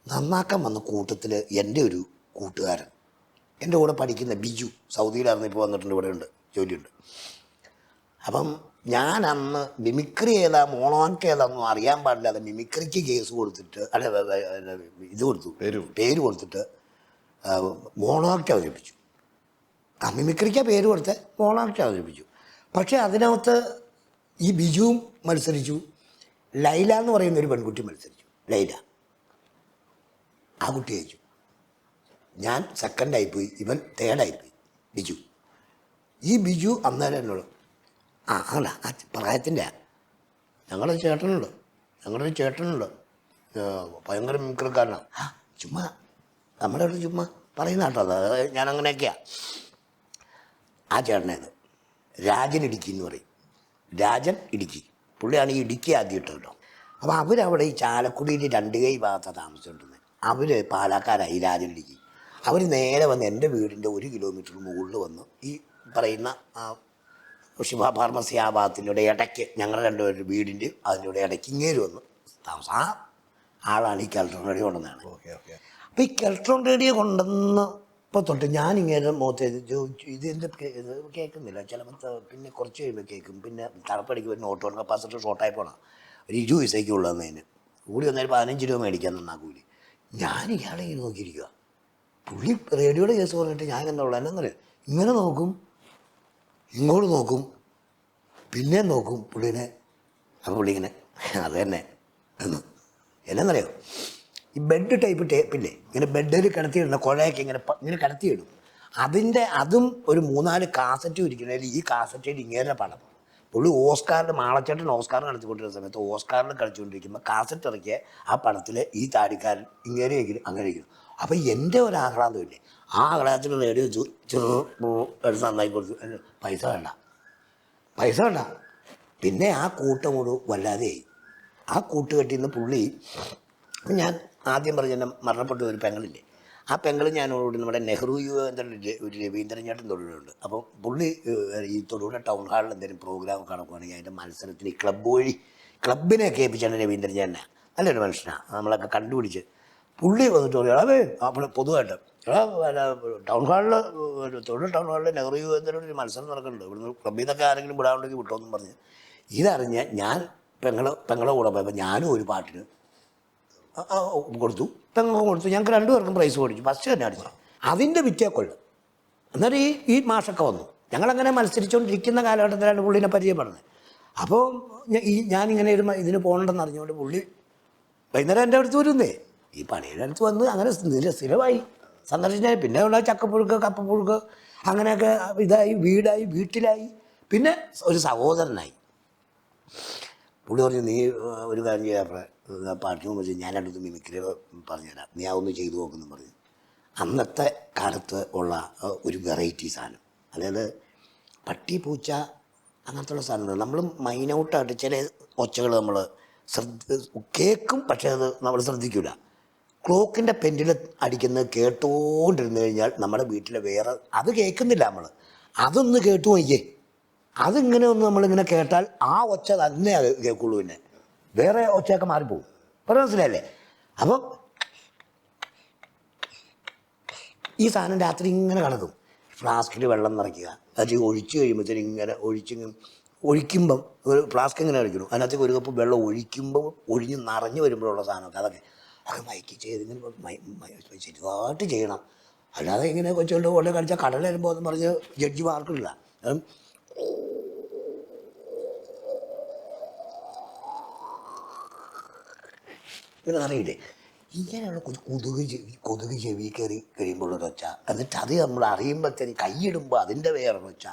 നന്നാക്കാൻ വന്ന കൂട്ടത്തിൽ എൻ്റെ ഒരു കൂട്ടുകാരൻ, എൻ്റെ കൂടെ പഠിക്കുന്ന ബിജു, സൗദിയിലായിരുന്നു, ഇപ്പോൾ വന്നിട്ടുണ്ട്, ഇവിടെ ഉണ്ട്, ജോലിയുണ്ട്. അപ്പം ഞാൻ അന്ന് മിമിക്രി ഏതാ മോണോക്ക് ഏതാണെന്നും അറിയാൻ പാടില്ലാതെ മിമിക്രിക്ക് കേസ് കൊടുത്തിട്ട് ഇത് കൊടുത്തു, പേര് കൊടുത്തിട്ട് മോണോക്ട് അവതരിപ്പിച്ചു. മിമിക്രിക്കാണ് പേര് കൊടുത്ത് മോണോക്ട് അവതരിപ്പിച്ചു. പക്ഷേ അതിനകത്ത് ഈ ബിജുവും മത്സരിച്ചു, ലൈല എന്ന് പറയുന്ന ഒരു പെൺകുട്ടി മത്സരിച്ചു. ലൈല ആ കുട്ടി ജയിച്ചു. ഞാൻ സെക്കൻഡായിപ്പോയി, ഇവൻ തേർഡായിപ്പോയി, ബിജു. ഈ ബിജു അന്നേരം എന്നോട് അല്ല ആ പ്രായത്തിൻ്റെ ഞങ്ങളുടെ ചേട്ടനുണ്ട് ഭയങ്കര മിമിക്രിക്കാരനാണ്. ചുമ്മാ നമ്മുടെ അടുത്ത് ചുമ്മാ പറയുന്ന കേട്ടോ, അത് ഞാൻ അങ്ങനെയൊക്കെയാണ്. ആ ചേട്ടനേത് രാജൻ ഇടുക്കി എന്ന് പറയും, രാജൻ ഇടുക്കി, പുള്ളിയാണ് ഈ ഇടുക്കി ആദ്യം ഇട്ടല്ലോ. അപ്പോൾ അവരവിടെ ഈ ചാലക്കുടിയിൽ 2 കൈ ഭാഗത്താണ് താമസിച്ചുകൊണ്ടിരുന്നത്. അവർ പാലക്കാരായി, രാജൻ ഇടുക്കി. അവർ നേരെ വന്ന് എൻ്റെ വീടിൻ്റെ 1 കിലോമീറ്റർ മുകളിൽ വന്ന് ഈ പറയുന്ന ഷിഫ ഫാർമസി ആ ഭാഗത്തിൻ്റെ ഇടയ്ക്ക് ഞങ്ങളുടെ 2 പേരുടെ വീടിൻ്റെ അതിൻ്റെ ഇടയ്ക്ക് ഇങ്ങേര് വന്ന് താമസം. ആ ആളാണ് ഈ കെൽട്രോൺ റേഡിയോ കൊണ്ടുവന്നതാണ്. അപ്പോൾ ഈ കെൽട്രോൺ റേഡിയോ കൊണ്ടുവന്നപ്പോൾ തൊട്ട് ഞാനിങ്ങനെ മുഖത്ത് ഇതെന്ത് കേൾക്കുന്നില്ല, ചിലപ്പോൾ പിന്നെ കുറച്ച് കഴിയുമ്പോൾ കേൾക്കും, പിന്നെ തണുപ്പടിക്ക് വരുന്ന ഓട്ടോ കപ്പാസിറ്റർ ഷോർട്ടായി പോകണം. ഒരു 20 പൈസയ്ക്ക് ഉള്ളതെന്നതിന് കൂടി വന്നൊരു 15 രൂപ മേടിക്കാൻ തന്നാ കൂലി. ഞാൻ ഇയാളെ ഇങ്ങനെ നോക്കിയിരിക്കുക. പുള്ളി റേഡിയോയുടെ കേസ് പറഞ്ഞിട്ട് ഞാൻ എന്താ ഉള്ളത് എന്നറിയാം, ഇങ്ങനെ നോക്കും, ഇങ്ങോട്ട് നോക്കും, പിന്നെ നോക്കും പുള്ളീനെ. അപ്പോൾ പുള്ളി ഇങ്ങനെ അത് തന്നെ എന്നറിയോ, ഈ ബെഡ് ടൈപ്പ് ടേപ്പില്ലേ, ഇങ്ങനെ ബെഡിൽ കിടത്തിയിടുന്ന കുഴയൊക്കെ ഇങ്ങനെ കിടത്തിയിടും. അതും ഒരു 3-4 കാസറ്റ് ഇരിക്കുന്നതിൽ ഈ കാസറ്റിൽ ഇങ്ങനെ പടം. പുള്ളി ഓസ്കാറിൻ്റെ മാളച്ചേട്ടൻ ഓസ്കാർ നടത്തിക്കൊണ്ടിരുന്ന സമയത്ത് ഓസ്കാറിൽ കളിച്ചുകൊണ്ടിരിക്കുമ്പോൾ കാസറ്റ് ഇറക്കിയ ആ പടത്തിൽ ഈ താടിക്കാരൻ ഇങ്ങനെ ഇരിക്കും അങ്ങനെ ഇരിക്കുന്നു. അപ്പോൾ എൻ്റെ ഒരു ആഹ്ലാദമില്ലേ, ആ ആഹ്ലാദത്തിൽ റേഡിയോ എടുത്ത് നന്നായി കൊടുത്തു. പൈസ വേണ്ട. പിന്നെ ആ കൂട്ടം കൂടെ വല്ലാതെയായി. ആ കൂട്ടുകെട്ടിൽ നിന്ന് പുള്ളി, ഞാൻ ആദ്യം പറഞ്ഞ മരണപ്പെട്ട ഒരു പെങ്ങളില്ലേ, ആ പെങ്ങൾ ഞാനോട് നമ്മുടെ നെഹ്റു യുവകേന്ദ്രൻ്റെ ഒരു രവീന്ദ്രൻ ചേട്ടൻ തൊഴിലുണ്ട്. അപ്പം പുള്ളി ഈ തൊടുപുഴ ടൗൺ ഹാളിൽ എന്തെങ്കിലും പ്രോഗ്രാം നടക്കുകയാണെങ്കിൽ അതിൻ്റെ മത്സരത്തിന് ഈ ക്ലബിനെ കേൾപ്പിച്ചാണ് രവീന്ദ്രൻ ചേട്ടനെ. നല്ലൊരു മനുഷ്യനാണ്, നമ്മളൊക്കെ കണ്ടുപിടിച്ച് പുള്ളി വന്നിട്ട് പറയുക, അതേ അപ്പോൾ പൊതുവായിട്ട് ടൗൺ ഹാളിൽ തൊഴിൽ ടൗൺ ഹാളിൽ നെഹ്റു യുവജനോട് ഒരു മത്സരം നടക്കുന്നുണ്ട്. ഇവിടുന്ന് ക്ലബ്ബിൽ നിന്നൊക്കെ ആരെങ്കിലും വിടാണ്ടെങ്കിൽ വിട്ടോന്നും പറഞ്ഞ് ഇതറിഞ്ഞ് ഞാൻ പെങ്ങളെ കൂടെ പോയപ്പോൾ ഞാനും ഒരു പാട്ടിന് കൊടുത്തു, പെങ്ങളും കൊടുത്തു. ഞങ്ങൾക്ക് രണ്ടുപേർക്കും പ്രൈസ് മേടിച്ചു. ഫസ്റ്റ് തന്നെ അടിച്ചു. അതിൻ്റെ വിറ്റേക്കൊള്ളു. എന്നിട്ട് ഈ മാഷൊക്കെ വന്നു. ഞങ്ങളങ്ങനെ മത്സരിച്ചുകൊണ്ടിരിക്കുന്ന കാലഘട്ടത്തിലാണ് പുള്ളിനെ പരിചയപ്പെടുന്നത്. അപ്പോൾ ഞാനിങ്ങനെ ഒരു ഇതിന് പോകണമെന്ന് അറിഞ്ഞുകൊണ്ട് പുള്ളി വൈകുന്നേരം എൻ്റെ അടുത്ത് വരുന്നേ. ഈ പണിയുടെ അടുത്ത് വന്ന് അങ്ങനെ സ്ഥിരമായി സന്ദർശിച്ചാൽ. പിന്നെ ഉള്ള ചക്കപ്പുഴുക്ക്, കപ്പപ്പുഴുക്ക്, അങ്ങനെയൊക്കെ ഇതായി, വീടായി, വീട്ടിലായി, പിന്നെ ഒരു സഹോദരനായി. പുള്ളി പറഞ്ഞു, നീ ഒരു കാര്യം ചെയ്യാറ് പാട്ടിന് വെച്ച് ഞാൻ അടുത്ത് മിമിക്രി പറഞ്ഞുതരാം, നീ അതൊന്ന് ചെയ്തു നോക്കുന്നു പറഞ്ഞു. അന്നത്തെ കാലത്ത് ഉള്ള ഒരു വെറൈറ്റി സാധനം, അതായത് പട്ടി, പൂച്ച, അങ്ങനത്തെ സാധനങ്ങൾ നമ്മൾ മൈനൗട്ടായിട്ട് ചില ഒച്ചകൾ നമ്മൾ കേൾക്കും, പക്ഷേ അത് നമ്മൾ ശ്രദ്ധിക്കില്ല. ക്ലോക്കിൻ്റെ പെൻഡിൽ അടിക്കുന്നത് കേട്ടുകൊണ്ടിരുന്നു കഴിഞ്ഞാൽ നമ്മുടെ വീട്ടിലെ വേറെ അത് കേൾക്കുന്നില്ല. അതൊന്ന് കേട്ടു നോക്കിയേ. അതിങ്ങനെ ഒന്ന് നമ്മളിങ്ങനെ കേട്ടാൽ ആ ഒച്ച തന്നെ കേൾക്കുള്ളൂ. പിന്നെ വേറെ ഒച്ചയൊക്കെ മാറിപ്പോകും. പറഞ്ഞ മനസ്സിലല്ലേ? അപ്പം ഈ സാധനം രാത്രി ഇങ്ങനെ കിടക്കും. ഫ്ലാസ്കിൽ വെള്ളം നിറയ്ക്കുക, അത് ഒഴിച്ച് കഴിയുമ്പോഴത്തേനും ഇങ്ങനെ ഒഴിക്കുമ്പം ഒരു ഫ്ലാസ്ക് ഇങ്ങനെ കഴിക്കണം, അതിനകത്തേക്ക് ഒരു കപ്പ് വെള്ളം ഒഴിക്കുമ്പോൾ ഒഴിഞ്ഞ് നിറഞ്ഞു വരുമ്പോഴുള്ള സാധനമൊക്കെ അതൊക്കെ മയക്കി ചെയ്തിങ്ങനെ ശരിയായിട്ട് ചെയ്യണം. അല്ലാതെ ഇങ്ങനെ കൊച്ചുകൊണ്ട് കൊണ്ട് കളിച്ചാൽ കടൽ വരുമ്പോൾ എന്ന് പറഞ്ഞ് ജഡ്ജി മാർക്കില്ല. ഇങ്ങനെ അറിയില്ലേ, ഇങ്ങനെയുള്ള കൊതുക് ചെവി കയറി കഴിയുമ്പോഴൊരൊച്ച, എന്നിട്ട് അത് നമ്മൾ അറിയുമ്പോഴത്തേന് കൈയിടുമ്പോൾ അതിൻ്റെ വേറൊരൊച്ച,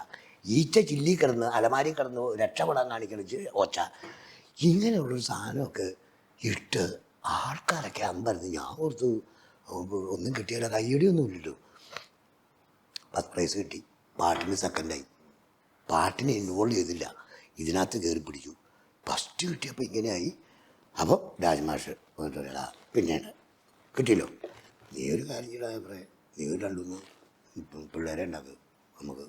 ഈച്ച ചില്ലി കിടന്ന് അലമാരി കിടന്ന് രക്ഷപ്പെടാൻ കാണിക്കണ ഒച്ച, ഇങ്ങനെയുള്ളൊരു സാധനമൊക്കെ ഇട്ട് ആൾക്കാരൊക്കെ അമ്പരുന്ന്. ഞാൻ ഓർത്തു ഒന്നും കിട്ടിയാലോ, കയ്യടിയൊന്നും ഇല്ലല്ലോ. 10th പ്രൈസ് കിട്ടി, പാട്ടിന് സെക്കൻഡായി. പാട്ടിനെ ഇൻവോൾവ് ചെയ്തില്ല, ഇതിനകത്ത് കയറി പിടിച്ചു. ഫസ്റ്റ് കിട്ടിയപ്പോൾ ഇങ്ങനെയായി. അപ്പോൾ രാജ്മാഷ് പറഞ്ഞിട്ട് പിന്നെ കിട്ടിയല്ലോ, നീ ഒരു കാര്യം ചെയ്ത അഭിപ്രായം, നീ ഒരു 2-3 പിള്ളേരെ ഉണ്ടാക്കുക, നമുക്ക്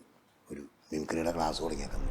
ഒരു മിമിക്രിയുടെ ക്ലാസ് തുടങ്ങിയേക്കാം.